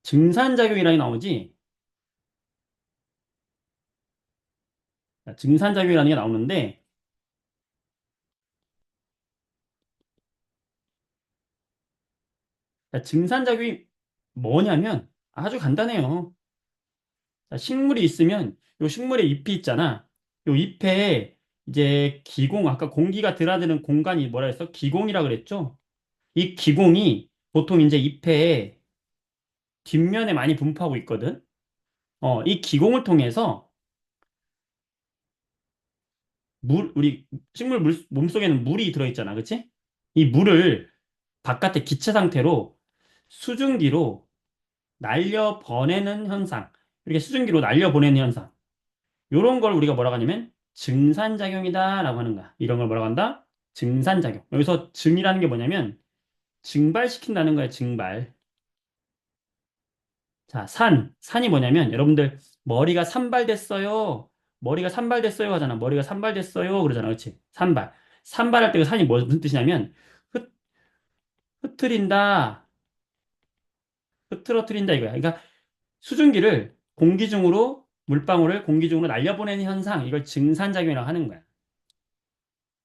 증산작용이라는 게 나오지? 자, 증산작용이라는 게 나오는데, 자, 증산작용이 뭐냐면 아주 간단해요. 자, 식물이 있으면 요 식물에 잎이 있잖아. 요 잎에 이제 기공, 아까 공기가 드나드는 공간이 뭐라 했어? 기공이라 그랬죠? 이 기공이 보통 이제 잎의 뒷면에 많이 분포하고 있거든. 이 기공을 통해서 우리 식물 몸속에는 물이 들어있잖아. 그치? 이 물을 바깥에 기체 상태로 수증기로 날려 보내는 현상. 이렇게 수증기로 날려 보내는 현상. 요런 걸 우리가 뭐라고 하냐면 증산작용이다라고 하는 거야. 이런 걸 뭐라고 한다? 증산작용. 여기서 증이라는 게 뭐냐면 증발시킨다는 거야, 증발. 자, 산이 뭐냐면 여러분들 머리가 산발됐어요. 머리가 산발됐어요 하잖아. 머리가 산발됐어요 그러잖아. 그렇지? 산발. 산발할 때 그 산이 무슨 뜻이냐면 흩, 흩트린다, 흐트러트린다 이거야. 그러니까 수증기를 공기 중으로 물방울을 공기 중으로 날려보내는 현상, 이걸 증산작용이라고 하는 거야.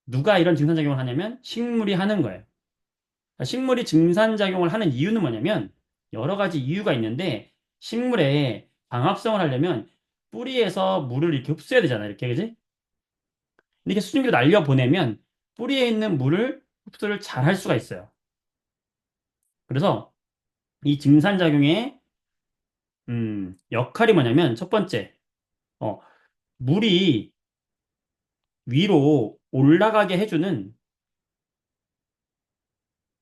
누가 이런 증산작용을 하냐면 식물이 하는 거예요. 식물이 증산작용을 하는 이유는 뭐냐면 여러 가지 이유가 있는데 식물의 광합성을 하려면 뿌리에서 물을 이렇게 흡수해야 되잖아요. 이렇게, 그지? 이렇게 수증기로 날려보내면 뿌리에 있는 물을 흡수를 잘 할 수가 있어요. 그래서 이 증산작용의 역할이 뭐냐면 첫 번째, 어, 물이 위로 올라가게 해주는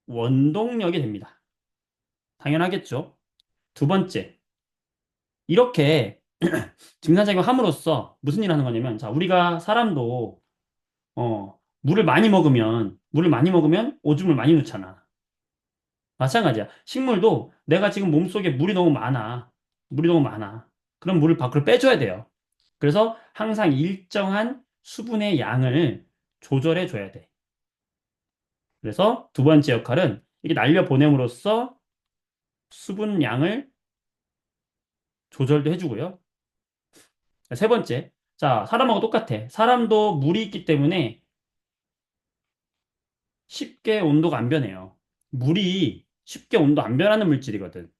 원동력이 됩니다. 당연하겠죠. 두 번째, 이렇게 증산작용 함으로써 무슨 일을 하는 거냐면, 자, 우리가 사람도, 물을 많이 먹으면 오줌을 많이 놓잖아. 마찬가지야. 식물도 내가 지금 몸속에 물이 너무 많아. 물이 너무 많아. 그럼 물을 밖으로 빼줘야 돼요. 그래서 항상 일정한 수분의 양을 조절해 줘야 돼. 그래서 두 번째 역할은 이렇게 날려보냄으로써 수분 양을 조절도 해주고요. 세 번째, 자, 사람하고 똑같아. 사람도 물이 있기 때문에 쉽게 온도가 안 변해요. 물이 쉽게 온도 안 변하는 물질이거든.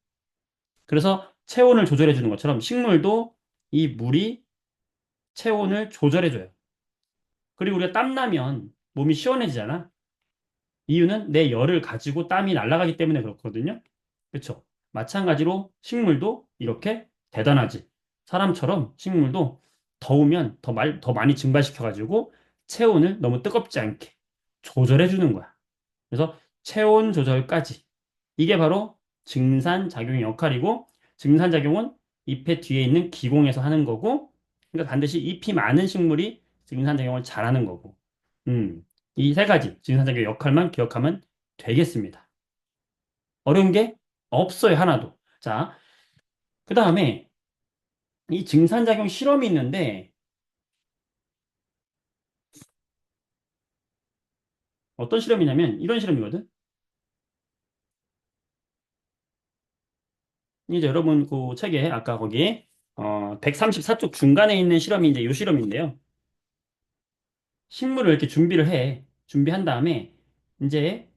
그래서 체온을 조절해 주는 것처럼 식물도 이 물이 체온을 조절해 줘요. 그리고 우리가 땀 나면 몸이 시원해지잖아. 이유는 내 열을 가지고 땀이 날아가기 때문에 그렇거든요. 그렇죠? 마찬가지로 식물도 이렇게 대단하지. 사람처럼 식물도 더우면 더 많이 증발시켜가지고 체온을 너무 뜨겁지 않게 조절해 주는 거야. 그래서 체온 조절까지. 이게 바로 증산작용의 역할이고, 증산작용은 잎의 뒤에 있는 기공에서 하는 거고, 그러니까 반드시 잎이 많은 식물이 증산작용을 잘하는 거고, 이 세 가지 증산작용의 역할만 기억하면 되겠습니다. 어려운 게 없어요, 하나도. 자, 그 다음에 이 증산작용 실험이 있는데, 어떤 실험이냐면, 이런 실험이거든. 이제 여러분 그 책에 아까 거기에 134쪽 중간에 있는 실험이 이제 이 실험인데요. 식물을 이렇게 준비를 해. 준비한 다음에 이제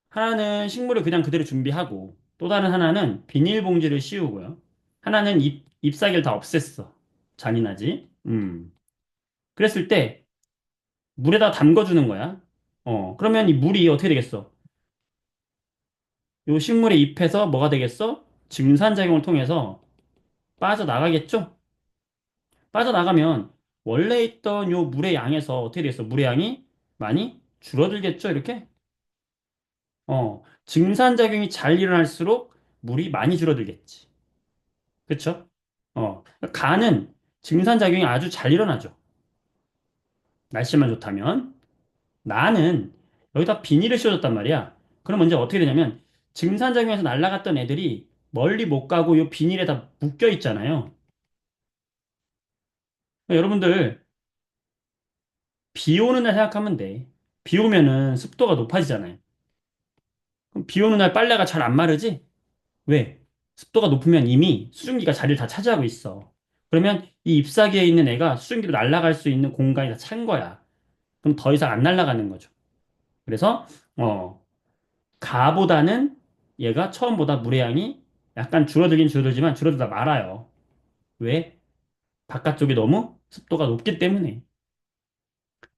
하나는 식물을 그냥 그대로 준비하고 또 다른 하나는 비닐봉지를 씌우고요. 하나는 잎사귀를 다 없앴어. 잔인하지? 그랬을 때 물에다 담궈주는 거야. 그러면 이 물이 어떻게 되겠어? 이 식물의 잎에서 뭐가 되겠어? 증산작용을 통해서 빠져나가겠죠? 빠져나가면 원래 있던 요 물의 양에서 어떻게 되겠어? 물의 양이 많이 줄어들겠죠? 이렇게? 증산작용이 잘 일어날수록 물이 많이 줄어들겠지. 그쵸? 간은 증산작용이 아주 잘 일어나죠. 날씨만 좋다면. 나는 여기다 비닐을 씌워줬단 말이야. 그럼 이제 어떻게 되냐면 증산작용에서 날아갔던 애들이 멀리 못 가고 요 비닐에 다 묶여 있잖아요. 그러니까 여러분들 비 오는 날 생각하면 돼. 비 오면은 습도가 높아지잖아요. 그럼 비 오는 날 빨래가 잘 안 마르지? 왜? 습도가 높으면 이미 수증기가 자리를 다 차지하고 있어. 그러면 이 잎사귀에 있는 애가 수증기로 날아갈 수 있는 공간이 다 찬 거야. 그럼 더 이상 안 날아가는 거죠. 그래서 가보다는 얘가 처음보다 물의 양이 약간 줄어들긴 줄어들지만 줄어들다 말아요. 왜? 바깥쪽이 너무 습도가 높기 때문에.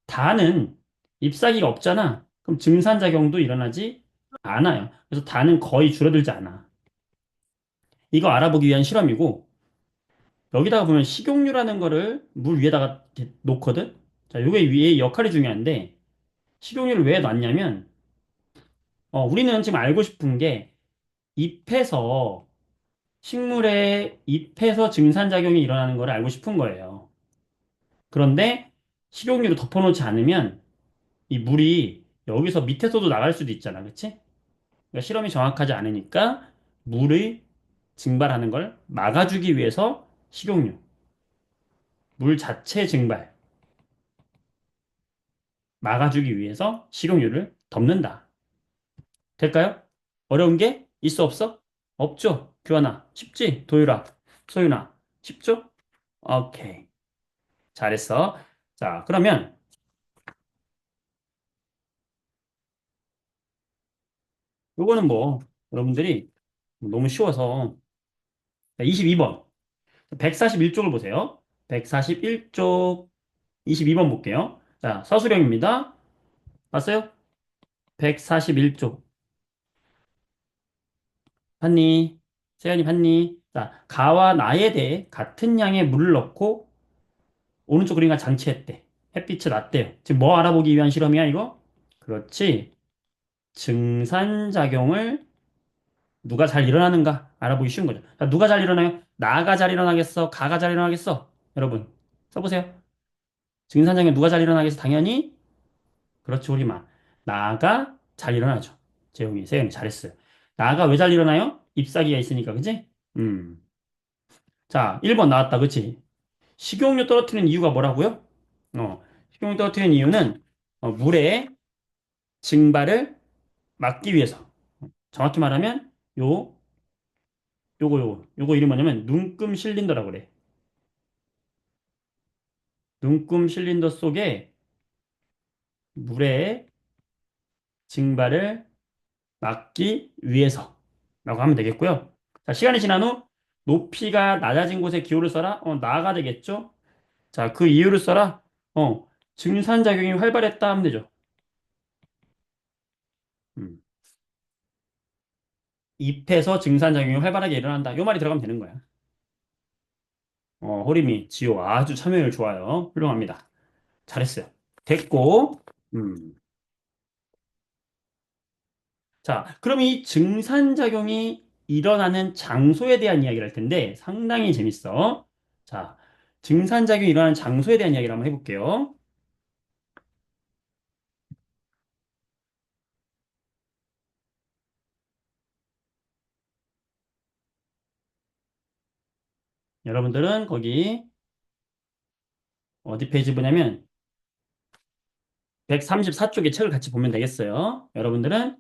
다는 잎사귀가 없잖아. 그럼 증산작용도 일어나지 않아요. 그래서 다는 거의 줄어들지 않아. 이거 알아보기 위한 실험이고 여기다가 보면 식용유라는 거를 물 위에다가 이렇게 놓거든. 자, 요게 위에 역할이 중요한데 식용유를 왜 놨냐면 우리는 지금 알고 싶은 게 잎에서 식물의 잎에서 증산작용이 일어나는 걸 알고 싶은 거예요. 그런데 식용유로 덮어놓지 않으면 이 물이 여기서 밑에서도 나갈 수도 있잖아. 그치? 그러니까 실험이 정확하지 않으니까 물의 증발하는 걸 막아주기 위해서 식용유, 물 자체 증발, 막아주기 위해서 식용유를 덮는다. 될까요? 어려운 게 있어 없어? 없죠? 규환아, 쉽지? 도율아, 소윤아, 쉽죠? 오케이. 잘했어. 자, 그러면 요거는 뭐 여러분들이 너무 쉬워서 22번 141쪽을 보세요. 141쪽 22번 볼게요. 자, 서술형입니다. 봤어요? 141쪽 봤니? 세연이 봤니? 자, 가와 나에 대해 같은 양의 물을 넣고 오른쪽 그림과 장치했대. 햇빛이 났대요. 지금 뭐 알아보기 위한 실험이야, 이거? 그렇지. 증산작용을 누가 잘 일어나는가 알아보기 쉬운 거죠. 자, 누가 잘 일어나요? 나가 잘 일어나겠어? 가가 잘 일어나겠어? 여러분, 써보세요. 증산작용 누가 잘 일어나겠어? 당연히, 그렇죠, 우리 나가 잘 일어나죠. 재용이, 세영이 잘했어요. 나가 왜 잘 일어나요? 잎사귀가 있으니까, 그지? 음. 자, 1번 나왔다, 그치? 식용유 떨어뜨리는 이유가 뭐라고요? 식용유 떨어뜨리는 이유는 물의 증발을 막기 위해서. 정확히 말하면 요거 이름 뭐냐면 눈금 실린더라고 그래. 눈금 실린더 속에 물의 증발을 막기 위해서라고 하면 되겠고요. 자, 시간이 지난 후 높이가 낮아진 곳에 기호를 써라. 나가 되겠죠? 자, 그 이유를 써라. 증산작용이 활발했다 하면 되죠. 음. 잎에서 증산작용이 활발하게 일어난다. 요 말이 들어가면 되는 거야. 호리미, 지호 아주 참여율 좋아요. 훌륭합니다. 잘했어요. 됐고, 음. 자, 그럼 이 증산작용이 일어나는 장소에 대한 이야기를 할 텐데 상당히 재밌어. 자, 증산작용이 일어나는 장소에 대한 이야기를 한번 해볼게요. 여러분들은 거기 어디 페이지 보냐면 134쪽의 책을 같이 보면 되겠어요. 여러분들은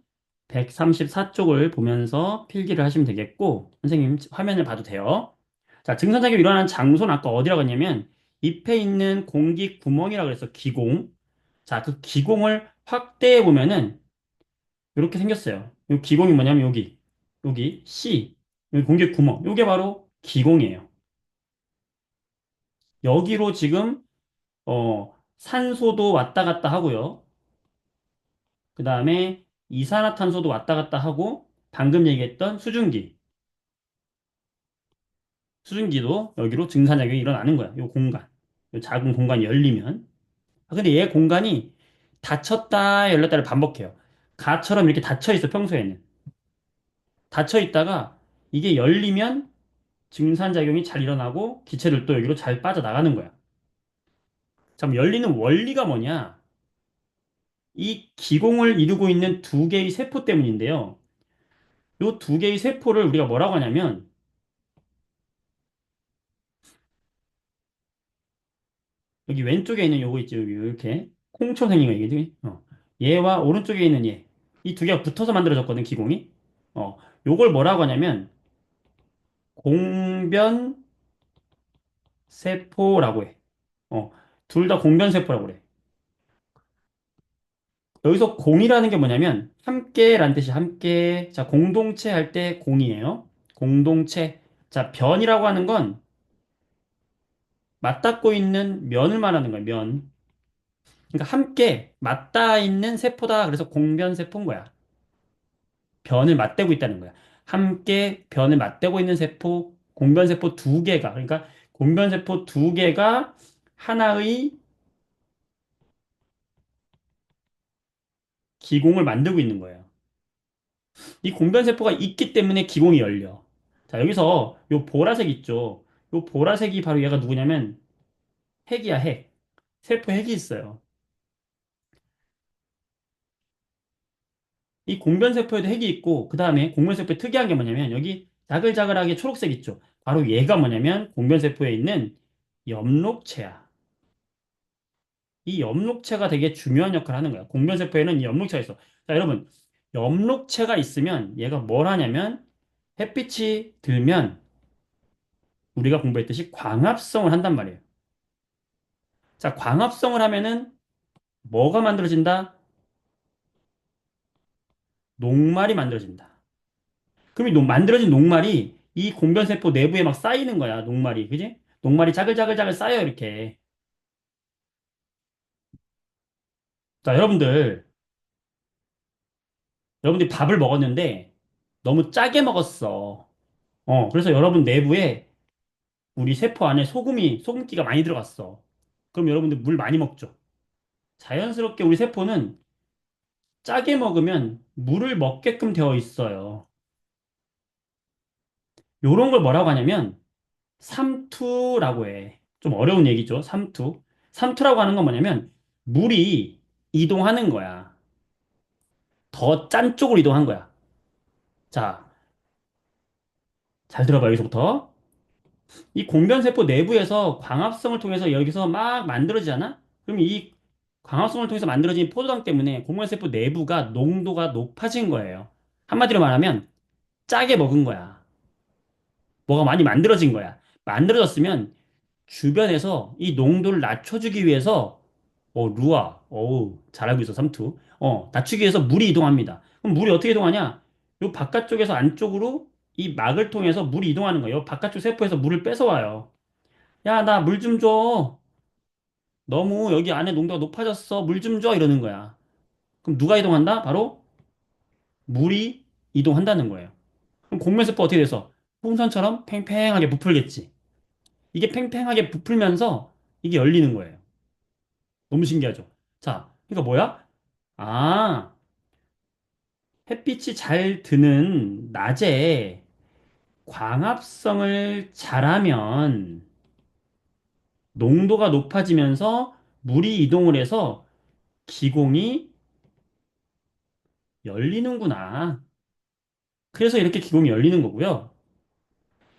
134쪽을 보면서 필기를 하시면 되겠고, 선생님 화면을 봐도 돼요. 자, 증산작용이 일어나는 장소는 아까 어디라고 했냐면, 잎에 있는 공기 구멍이라고 그래서 기공. 자, 그 기공을 확대해 보면은, 이렇게 생겼어요. 이 기공이 뭐냐면 여기 C, 여기 공기 구멍. 이게 바로 기공이에요. 여기로 지금, 산소도 왔다 갔다 하고요. 그 다음에 이산화탄소도 왔다 갔다 하고 방금 얘기했던 수증기도 여기로 증산작용이 일어나는 거야. 요 공간. 요 작은 공간이 열리면. 근데 얘 공간이 닫혔다 열렸다를 반복해요. 가처럼 이렇게 닫혀 있어, 평소에는. 닫혀 있다가 이게 열리면 증산작용이 잘 일어나고 기체들도 여기로 잘 빠져나가는 거야. 자, 그럼 열리는 원리가 뭐냐? 이 기공을 이루고 있는 두 개의 세포 때문인데요. 요 두 개의 세포를 우리가 뭐라고 하냐면 여기 왼쪽에 있는 요거 있죠. 여기 이렇게 콩처럼 생긴 거 이게. 얘와 오른쪽에 있는 얘. 이 두 개가 붙어서 만들어졌거든, 기공이. 요걸 뭐라고 하냐면 공변 세포라고 해. 둘 다 공변 세포라고 그래. 여기서 공이라는 게 뭐냐면 함께라는 뜻이 함께. 자, 공동체 할 때 공이에요. 공동체. 자, 변이라고 하는 건 맞닿고 있는 면을 말하는 거야, 면. 그러니까 함께 맞닿아 있는 세포다. 그래서 공변 세포인 거야. 변을 맞대고 있다는 거야. 함께 변을 맞대고 있는 세포, 공변세포 두 개가, 그러니까 공변세포 두 개가 하나의 기공을 만들고 있는 거예요. 이 공변세포가 있기 때문에 기공이 열려. 자, 여기서 요 보라색 있죠? 요 보라색이 바로 얘가 누구냐면 핵이야, 핵. 세포 핵이 있어요. 이 공변세포에도 핵이 있고, 그 다음에 공변세포의 특이한 게 뭐냐면 여기 자글자글하게 초록색 있죠? 바로 얘가 뭐냐면 공변세포에 있는 엽록체야. 이 엽록체가 되게 중요한 역할을 하는 거야. 공변세포에는 이 엽록체가 있어. 자, 여러분, 엽록체가 있으면 얘가 뭘 하냐면 햇빛이 들면 우리가 공부했듯이 광합성을 한단 말이에요. 자, 광합성을 하면은 뭐가 만들어진다? 녹말이 만들어진다. 그럼 만들어진 녹말이 이 공변세포 내부에 막 쌓이는 거야, 녹말이. 그지? 녹말이 자글자글자글 쌓여, 이렇게. 자, 여러분들이 밥을 먹었는데 너무 짜게 먹었어. 그래서 여러분 내부에 우리 세포 안에 소금기가 많이 들어갔어. 그럼 여러분들 물 많이 먹죠. 자연스럽게 우리 세포는 짜게 먹으면 물을 먹게끔 되어 있어요. 요런 걸 뭐라고 하냐면 삼투라고 해. 좀 어려운 얘기죠. 삼투. 삼투라고 하는 건 뭐냐면 물이 이동하는 거야. 더 짠 쪽으로 이동한 거야. 자, 잘 들어봐, 여기서부터. 이 공변세포 내부에서 광합성을 통해서 여기서 막 만들어지잖아? 그럼 이 광합성을 통해서 만들어진 포도당 때문에 공변세포 내부가 농도가 높아진 거예요. 한마디로 말하면 짜게 먹은 거야. 뭐가 많이 만들어진 거야. 만들어졌으면 주변에서 이 농도를 낮춰주기 위해서 루아, 어우, 잘하고 있어, 삼투. 낮추기 위해서 물이 이동합니다. 그럼 물이 어떻게 이동하냐? 요 바깥쪽에서 안쪽으로 이 막을 통해서 물이 이동하는 거예요. 바깥쪽 세포에서 물을 뺏어와요. 야, 나 물 좀 줘. 너무 여기 안에 농도가 높아졌어. 물 좀 줘. 이러는 거야. 그럼 누가 이동한다? 바로 물이 이동한다는 거예요. 그럼 공면세포 어떻게 돼서? 풍선처럼 팽팽하게 부풀겠지. 이게 팽팽하게 부풀면서 이게 열리는 거예요. 너무 신기하죠? 자, 그러니까 뭐야? 아, 햇빛이 잘 드는 낮에 광합성을 잘하면 농도가 높아지면서 물이 이동을 해서 기공이 열리는구나. 그래서 이렇게 기공이 열리는 거고요.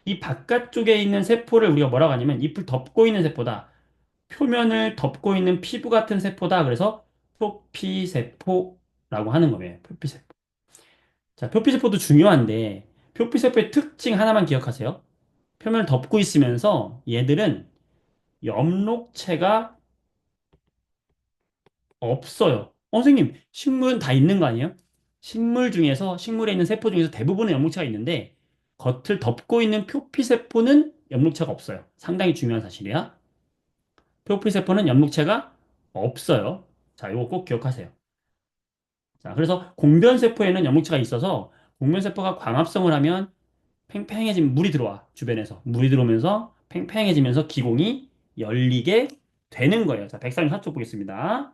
이 바깥쪽에 있는 세포를 우리가 뭐라고 하냐면 잎을 덮고 있는 세포다. 표면을 덮고 있는 피부 같은 세포다. 그래서 표피세포라고 하는 거예요. 표피세포. 자, 표피세포도 중요한데 표피세포의 특징 하나만 기억하세요. 표면을 덮고 있으면서 얘들은 엽록체가 없어요. 선생님, 식물은 다 있는 거 아니에요? 식물에 있는 세포 중에서 대부분은 엽록체가 있는데 겉을 덮고 있는 표피세포는 엽록체가 없어요. 상당히 중요한 사실이야. 표피세포는 엽록체가 없어요. 자, 이거 꼭 기억하세요. 자, 그래서 공변세포에는 엽록체가 있어서 공변세포가 광합성을 하면 팽팽해지면 물이 들어와, 주변에서. 물이 들어오면서 팽팽해지면서 기공이 열리게 되는 거예요. 자, 134쪽 보겠습니다.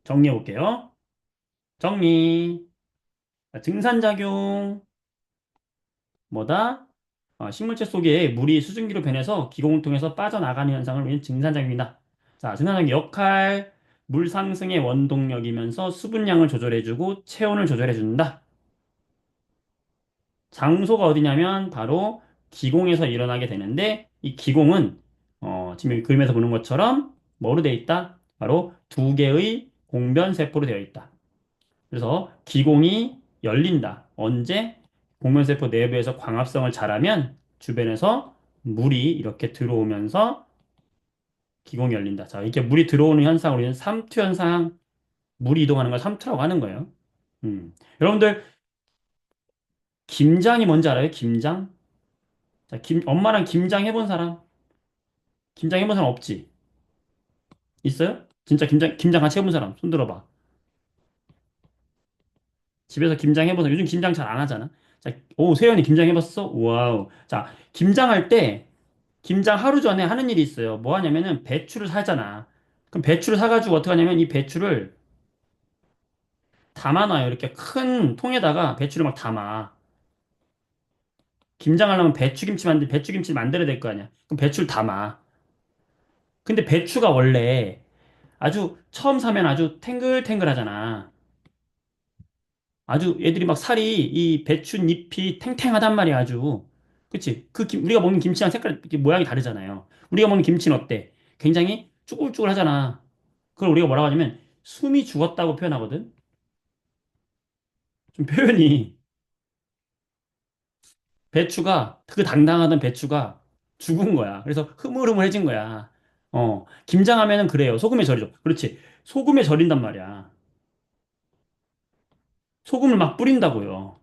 정리해 볼게요. 정리. 자, 증산작용, 뭐다? 식물체 속에 물이 수증기로 변해서 기공을 통해서 빠져나가는 현상을 우리는 증산작용이다. 자, 증산작용 역할, 물 상승의 원동력이면서 수분량을 조절해주고 체온을 조절해준다. 장소가 어디냐면 바로 기공에서 일어나게 되는데 이 기공은 지금 여기 그림에서 보는 것처럼 뭐로 되어 있다? 바로 두 개의 공변 세포로 되어 있다. 그래서 기공이 열린다. 언제? 공변 세포 내부에서 광합성을 잘하면 주변에서 물이 이렇게 들어오면서 기공이 열린다. 자, 이렇게 물이 들어오는 현상을 우리는 삼투 현상, 물이 이동하는 걸 삼투라고 하는 거예요. 여러분들 김장이 뭔지 알아요? 김장? 자, 엄마랑 김장 해본 사람? 김장 해본 사람 없지? 있어요? 진짜 김장 같이 해본 사람? 손 들어봐. 집에서 김장 해본 사람. 요즘 김장 잘 안 하잖아. 자, 오, 세연이 김장 해봤어? 와우. 자, 김장할 때, 김장 하루 전에 하는 일이 있어요. 뭐 하냐면은 배추를 사잖아. 그럼 배추를 사가지고 어떻게 하냐면 이 배추를 담아놔요. 이렇게 큰 통에다가 배추를 막 담아. 김장하려면 배추김치 만들어야 될 거 아니야. 그럼 배추를 담아. 근데 배추가 원래 아주 처음 사면 아주 탱글탱글 하잖아. 아주 애들이 막 살이 이 배춧잎이 탱탱하단 말이야 아주. 그치? 우리가 먹는 김치랑 색깔 이렇게 모양이 다르잖아요. 우리가 먹는 김치는 어때? 굉장히 쭈글쭈글 하잖아. 그걸 우리가 뭐라고 하냐면 숨이 죽었다고 표현하거든. 좀 표현이 배추가 그 당당하던 배추가 죽은 거야. 그래서 흐물흐물해진 거야. 김장하면은 그래요. 소금에 절이죠. 그렇지. 소금에 절인단 말이야. 소금을 막 뿌린다고요.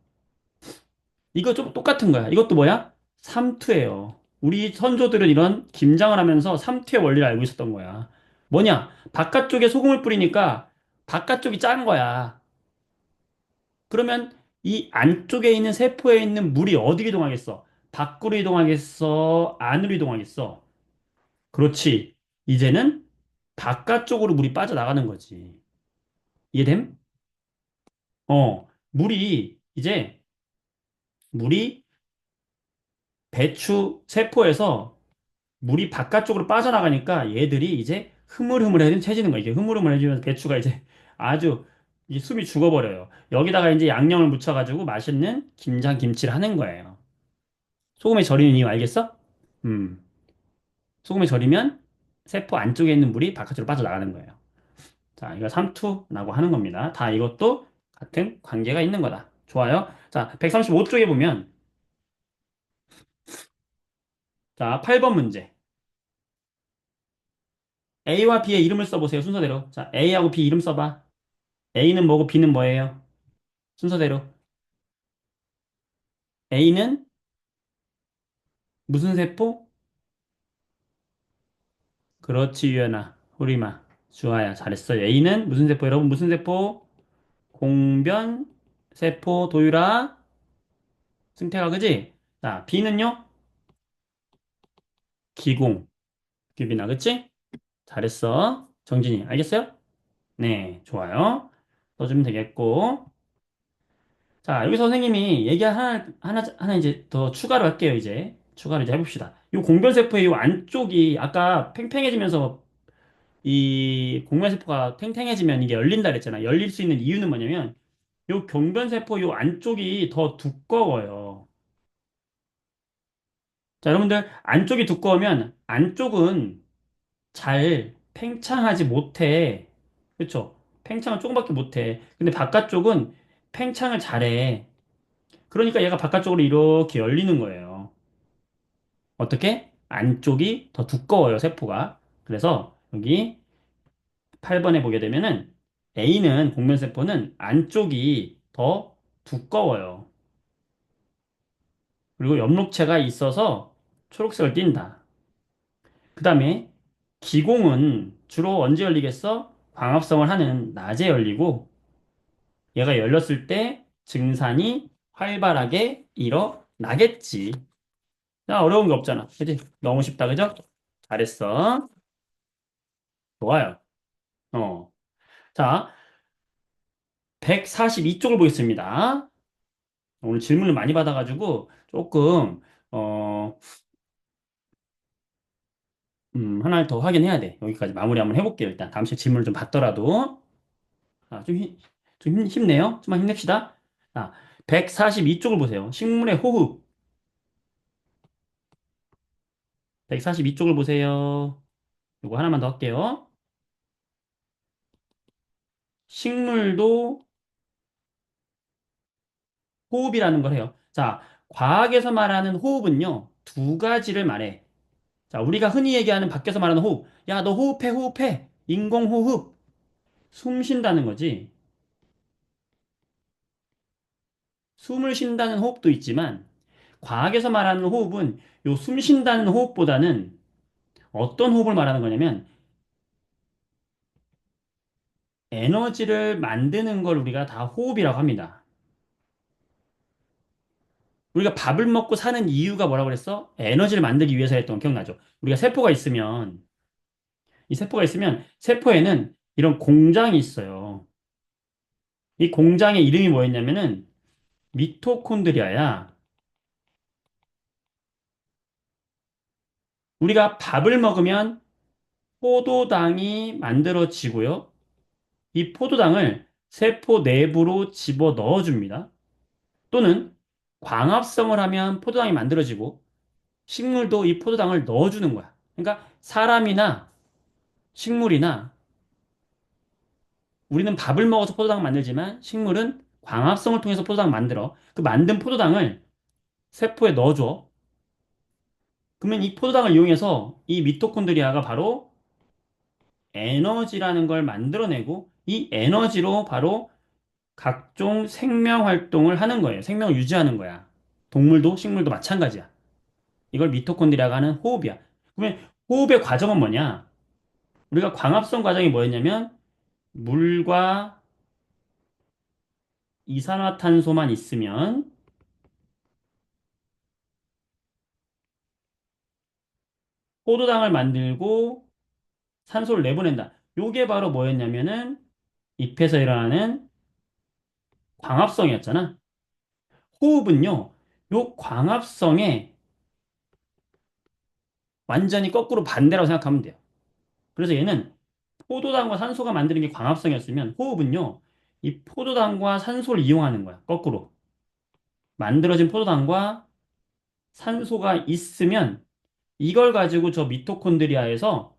이거 좀 똑같은 거야. 이것도 뭐야? 삼투예요. 우리 선조들은 이런 김장을 하면서 삼투의 원리를 알고 있었던 거야. 뭐냐? 바깥쪽에 소금을 뿌리니까 바깥쪽이 짠 거야. 그러면 이 안쪽에 있는 세포에 있는 물이 어디로 이동하겠어? 밖으로 이동하겠어? 안으로 이동하겠어? 그렇지. 이제는 바깥쪽으로 물이 빠져나가는 거지. 이해됨? 이제 물이 배추 세포에서 물이 바깥쪽으로 빠져나가니까 얘들이 이제 흐물흐물해지는 거야. 이게 흐물흐물해지면서 배추가 이제 아주 이 숨이 죽어버려요. 여기다가 이제 양념을 묻혀가지고 맛있는 김장 김치를 하는 거예요. 소금에 절이는 이유 알겠어? 음. 소금에 절이면 세포 안쪽에 있는 물이 바깥으로 빠져나가는 거예요. 자, 이거 삼투라고 하는 겁니다. 다 이것도 같은 관계가 있는 거다. 좋아요. 자, 135쪽에 보면 자, 8번 문제. A와 B의 이름을 써보세요. 순서대로. 자, A하고 B 이름 써봐. A는 뭐고 B는 뭐예요? 순서대로. A는 무슨 세포? 그렇지, 유연아. 우리마. 좋아요. 잘했어요. A는 무슨 세포? 여러분, 무슨 세포? 공변 세포 도유라 승태가 그지? 자, B는요? 기공. 규빈아, 그치? 잘했어. 정진이, 알겠어요? 네, 좋아요. 써주면 되겠고. 자, 여기 선생님이 얘기 하나 이제 더 추가로 할게요, 이제. 추가로 이제 해봅시다. 이 공변세포의 이 안쪽이 아까 팽팽해지면서 이 공변세포가 팽팽해지면 이게 열린다 그랬잖아. 열릴 수 있는 이유는 뭐냐면 이 경변세포 이 안쪽이 더 두꺼워요. 자, 여러분들 안쪽이 두꺼우면 안쪽은 잘 팽창하지 못해. 그쵸? 팽창을 조금밖에 못해. 근데 바깥쪽은 팽창을 잘해. 그러니까 얘가 바깥쪽으로 이렇게 열리는 거예요. 어떻게? 안쪽이 더 두꺼워요, 세포가. 그래서 여기 8번에 보게 되면은 A는 공면세포는 안쪽이 더 두꺼워요. 그리고 옆록체가 있어서 초록색을 띈다. 그 다음에 기공은 주로 언제 열리겠어? 광합성을 하는 낮에 열리고 얘가 열렸을 때 증산이 활발하게 일어나겠지. 야, 어려운 게 없잖아. 그지? 너무 쉽다, 그죠? 잘했어. 좋아요. 어. 자, 142쪽을 보겠습니다. 오늘 질문을 많이 받아가지고 조금, 어, 하나를 더 확인해야 돼. 여기까지 마무리 한번 해볼게요. 일단 다음 시간에 질문을 좀 받더라도. 아, 힘내요. 좀만 힘냅시다. 자, 142쪽을 보세요. 식물의 호흡. 142쪽을 보세요. 이거 하나만 더 할게요. 식물도 호흡이라는 걸 해요. 자, 과학에서 말하는 호흡은요, 두 가지를 말해. 자, 우리가 흔히 얘기하는 밖에서 말하는 호흡. 야, 너 호흡해, 호흡해. 인공호흡. 숨 쉰다는 거지. 숨을 쉰다는 호흡도 있지만, 과학에서 말하는 호흡은 요 숨 쉰다는 호흡보다는 어떤 호흡을 말하는 거냐면, 에너지를 만드는 걸 우리가 다 호흡이라고 합니다. 우리가 밥을 먹고 사는 이유가 뭐라고 그랬어? 에너지를 만들기 위해서 했던 거 기억나죠? 우리가 이 세포가 있으면 세포에는 이런 공장이 있어요. 이 공장의 이름이 뭐였냐면은 미토콘드리아야. 우리가 밥을 먹으면 포도당이 만들어지고요. 이 포도당을 세포 내부로 집어 넣어줍니다. 또는 광합성을 하면 포도당이 만들어지고 식물도 이 포도당을 넣어주는 거야. 그러니까 사람이나 식물이나 우리는 밥을 먹어서 포도당 만들지만 식물은 광합성을 통해서 포도당 만들어. 그 만든 포도당을 세포에 넣어줘. 그러면 이 포도당을 이용해서 이 미토콘드리아가 바로 에너지라는 걸 만들어내고 이 에너지로 바로 각종 생명 활동을 하는 거예요. 생명을 유지하는 거야. 동물도 식물도 마찬가지야. 이걸 미토콘드리아가 하는 호흡이야. 그러면 호흡의 과정은 뭐냐? 우리가 광합성 과정이 뭐였냐면 물과 이산화탄소만 있으면 포도당을 만들고 산소를 내보낸다. 요게 바로 뭐였냐면은 잎에서 일어나는 광합성이었잖아. 호흡은요, 요 광합성에 완전히 거꾸로 반대라고 생각하면 돼요. 그래서 얘는 포도당과 산소가 만드는 게 광합성이었으면 호흡은요, 이 포도당과 산소를 이용하는 거야. 거꾸로. 만들어진 포도당과 산소가 있으면 이걸 가지고 저 미토콘드리아에서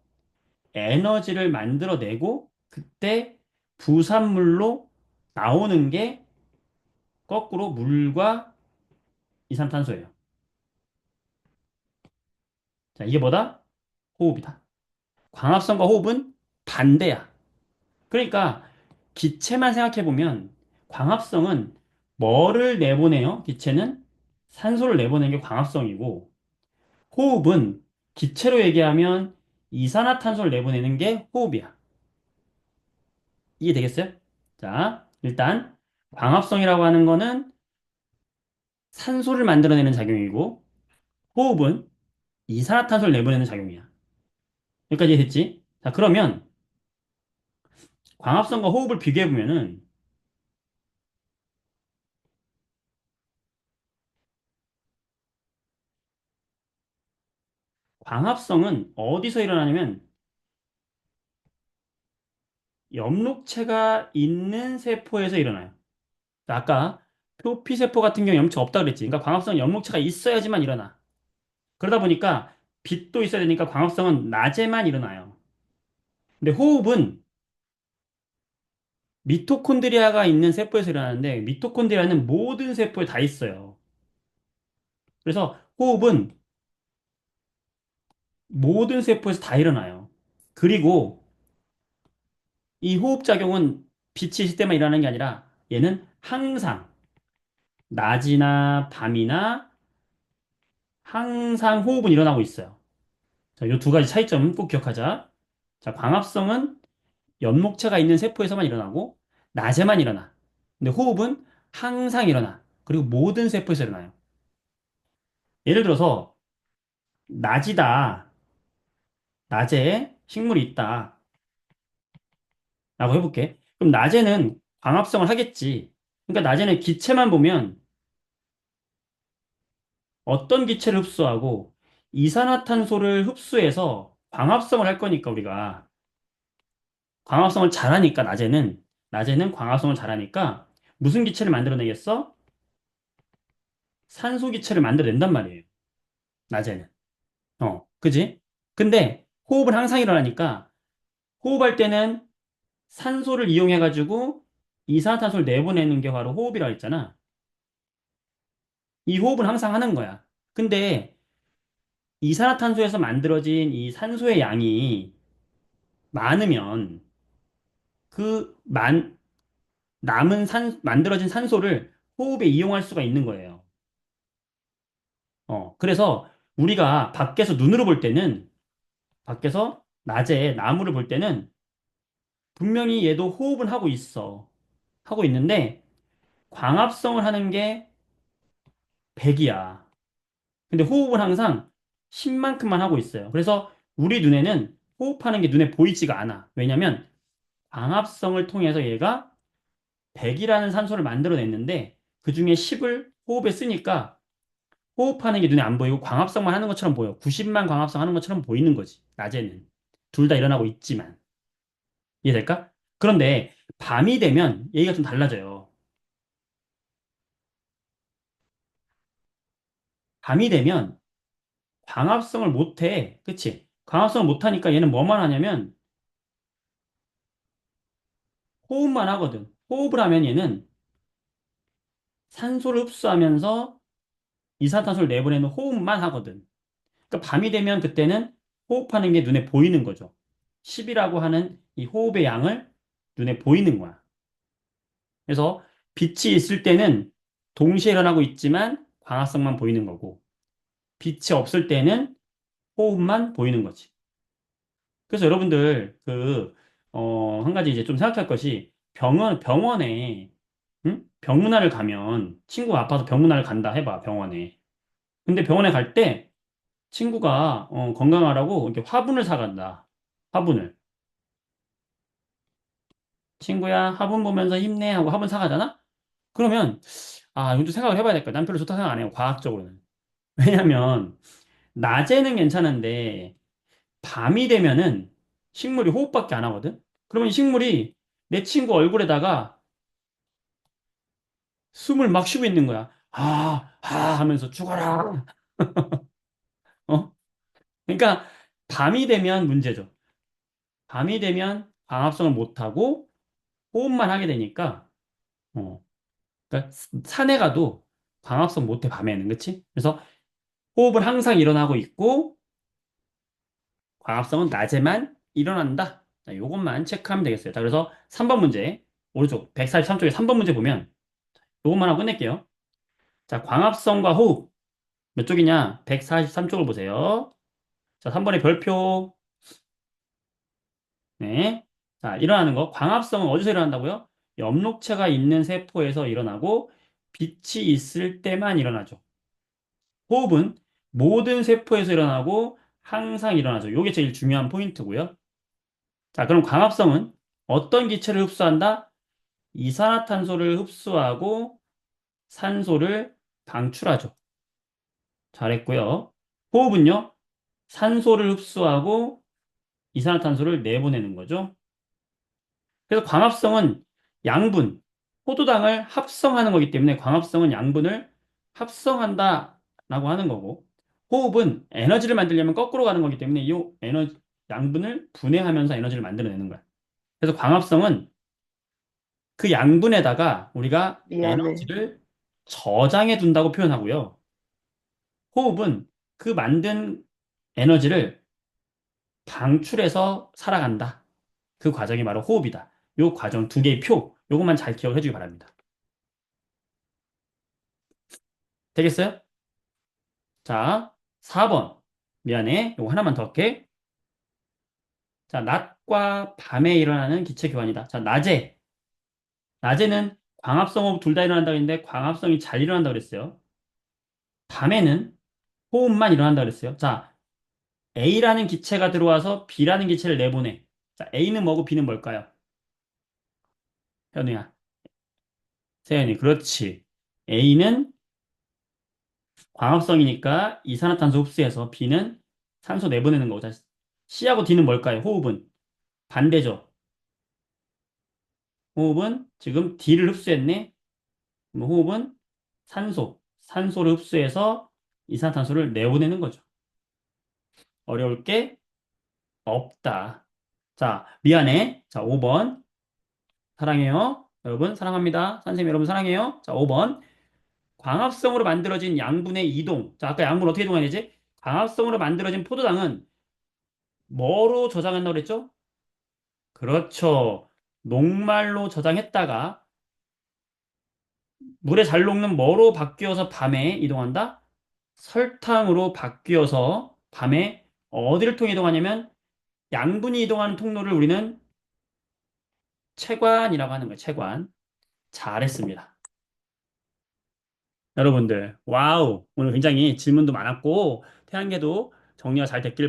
에너지를 만들어내고 그때 부산물로 나오는 게 거꾸로 물과 이산탄소예요. 자, 이게 뭐다? 호흡이다. 광합성과 호흡은 반대야. 그러니까 기체만 생각해 보면 광합성은 뭐를 내보내요? 기체는 산소를 내보내는 게 광합성이고 호흡은 기체로 얘기하면 이산화탄소를 내보내는 게 호흡이야. 이해되겠어요? 자, 일단 광합성이라고 하는 거는 산소를 만들어내는 작용이고 호흡은 이산화탄소를 내보내는 작용이야. 여기까지 이해됐지? 자, 그러면 광합성과 호흡을 비교해 보면은 광합성은 어디서 일어나냐면 염록체가 있는 세포에서 일어나요. 아까 표피세포 같은 경우 염록체가 없다 그랬지. 그러니까 광합성은 염록체가 있어야지만 일어나. 그러다 보니까 빛도 있어야 되니까 광합성은 낮에만 일어나요. 근데 호흡은 미토콘드리아가 있는 세포에서 일어나는데 미토콘드리아는 모든 세포에 다 있어요. 그래서 호흡은 모든 세포에서 다 일어나요. 그리고 이 호흡작용은 빛이 있을 때만 일어나는 게 아니라 얘는 항상 낮이나 밤이나 항상 호흡은 일어나고 있어요. 자, 이 두 가지 차이점 꼭 기억하자. 자, 광합성은 연목체가 있는 세포에서만 일어나고 낮에만 일어나. 근데 호흡은 항상 일어나. 그리고 모든 세포에서 일어나요. 예를 들어서 낮이다. 낮에 식물이 있다. 라고 해볼게. 그럼 낮에는 광합성을 하겠지. 그러니까 낮에는 기체만 보면 어떤 기체를 흡수하고 이산화탄소를 흡수해서 광합성을 할 거니까 우리가 광합성을 잘하니까 낮에는 광합성을 잘하니까 무슨 기체를 만들어내겠어? 산소 기체를 만들어낸단 말이에요. 낮에는. 그지? 근데 호흡은 항상 일어나니까 호흡할 때는 산소를 이용해가지고 이산화탄소를 내보내는 게 바로 호흡이라고 했잖아. 이 호흡은 항상 하는 거야. 근데 이산화탄소에서 만들어진 이 산소의 양이 많으면 그 남은 만들어진 산소를 호흡에 이용할 수가 있는 거예요. 그래서 우리가 밖에서 눈으로 볼 때는, 밖에서 낮에 나무를 볼 때는 분명히 얘도 호흡은 하고 있어. 하고 있는데, 광합성을 하는 게 100이야. 근데 호흡은 항상 10만큼만 하고 있어요. 그래서 우리 눈에는 호흡하는 게 눈에 보이지가 않아. 왜냐면 광합성을 통해서 얘가 100이라는 산소를 만들어냈는데, 그 중에 10을 호흡에 쓰니까 호흡하는 게 눈에 안 보이고 광합성만 하는 것처럼 보여. 90만 광합성 하는 것처럼 보이는 거지. 낮에는. 둘 다 일어나고 있지만. 이해될까? 그런데 밤이 되면 얘기가 좀 달라져요. 밤이 되면 광합성을 못해. 그치? 광합성을 못하니까 얘는 뭐만 하냐면 호흡만 하거든. 호흡을 하면 얘는 산소를 흡수하면서 이산화탄소를 내보내는 호흡만 하거든. 그러니까 밤이 되면 그때는 호흡하는 게 눈에 보이는 거죠. 10이라고 하는 이 호흡의 양을 눈에 보이는 거야. 그래서 빛이 있을 때는 동시에 일어나고 있지만 광합성만 보이는 거고, 빛이 없을 때는 호흡만 보이는 거지. 그래서 여러분들, 한 가지 이제 좀 생각할 것이, 병원에, 응? 병문안을 가면, 친구가 아파서 병문안을 간다 해봐, 병원에. 근데 병원에 갈 때, 친구가, 건강하라고 이렇게 화분을 사간다. 화분을. 친구야, 화분 보면서 힘내 하고 화분 사가잖아? 그러면, 이것도 생각을 해봐야 될 거야. 난 별로 좋다 생각 안 해요, 과학적으로는. 왜냐면, 낮에는 괜찮은데, 밤이 되면은 식물이 호흡밖에 안 하거든? 그러면 이 식물이 내 친구 얼굴에다가 숨을 막 쉬고 있는 거야. 하면서 죽어라. 어? 그러니까 밤이 되면 문제죠. 밤이 되면 광합성을 못하고 호흡만 하게 되니까, 어. 그러니까 산에 가도 광합성 못해, 밤에는. 그치? 그래서 호흡은 항상 일어나고 있고, 광합성은 낮에만 일어난다. 자, 요것만 체크하면 되겠어요. 자, 그래서 3번 문제, 오른쪽 143쪽에 3번 문제 보면 요것만 하고 끝낼게요. 자, 광합성과 호흡. 몇 쪽이냐? 143쪽을 보세요. 자, 3번의 별표. 네. 자, 일어나는 거. 광합성은 어디서 일어난다고요? 엽록체가 있는 세포에서 일어나고 빛이 있을 때만 일어나죠. 호흡은 모든 세포에서 일어나고 항상 일어나죠. 요게 제일 중요한 포인트고요. 자, 그럼 광합성은 어떤 기체를 흡수한다? 이산화탄소를 흡수하고 산소를 방출하죠. 잘했고요. 호흡은요, 산소를 흡수하고 이산화탄소를 내보내는 거죠. 그래서 광합성은 양분, 포도당을 합성하는 거기 때문에 광합성은 양분을 합성한다라고 하는 거고, 호흡은 에너지를 만들려면 거꾸로 가는 거기 때문에 이 양분을 분해하면서 에너지를 만들어내는 거야. 그래서 광합성은 그 양분에다가 우리가 미안해. 에너지를 저장해 둔다고 표현하고요. 호흡은 그 만든 에너지를 방출해서 살아간다. 그 과정이 바로 호흡이다. 요 과정 두 개의 표, 요것만 잘 기억해 주기 바랍니다. 되겠어요? 자, 4번. 미안해. 요거 하나만 더 할게. 자, 낮과 밤에 일어나는 기체 교환이다. 자, 낮에는 광합성 호흡 둘 다 일어난다고 했는데 광합성이 잘 일어난다고 그랬어요. 밤에는 호흡만 일어난다고 그랬어요. 자, A라는 기체가 들어와서 B라는 기체를 내보내. 자, A는 뭐고 B는 뭘까요? 현우야. 세연이. 그렇지. A는 광합성이니까 이산화탄소 흡수해서 B는 산소 내보내는 거고. 자, C하고 D는 뭘까요? 호흡은 반대죠. 호흡은 지금 D를 흡수했네. 그럼 호흡은 산소를 흡수해서 이산화탄소를 내보내는 거죠. 어려울 게 없다. 자, 미안해. 자, 5번. 사랑해요. 여러분, 사랑합니다. 선생님, 여러분, 사랑해요. 자, 5번. 광합성으로 만들어진 양분의 이동. 자, 아까 양분 어떻게 이동해야 되지? 광합성으로 만들어진 포도당은 뭐로 저장한다고 그랬죠? 그렇죠. 녹말로 저장했다가 물에 잘 녹는 뭐로 바뀌어서 밤에 이동한다? 설탕으로 바뀌어서 밤에 어디를 통해 이동하냐면 양분이 이동하는 통로를 우리는 체관이라고 하는 거예요. 체관. 잘했습니다. 여러분들, 와우. 오늘 굉장히 질문도 많았고, 태양계도 정리가 잘 됐길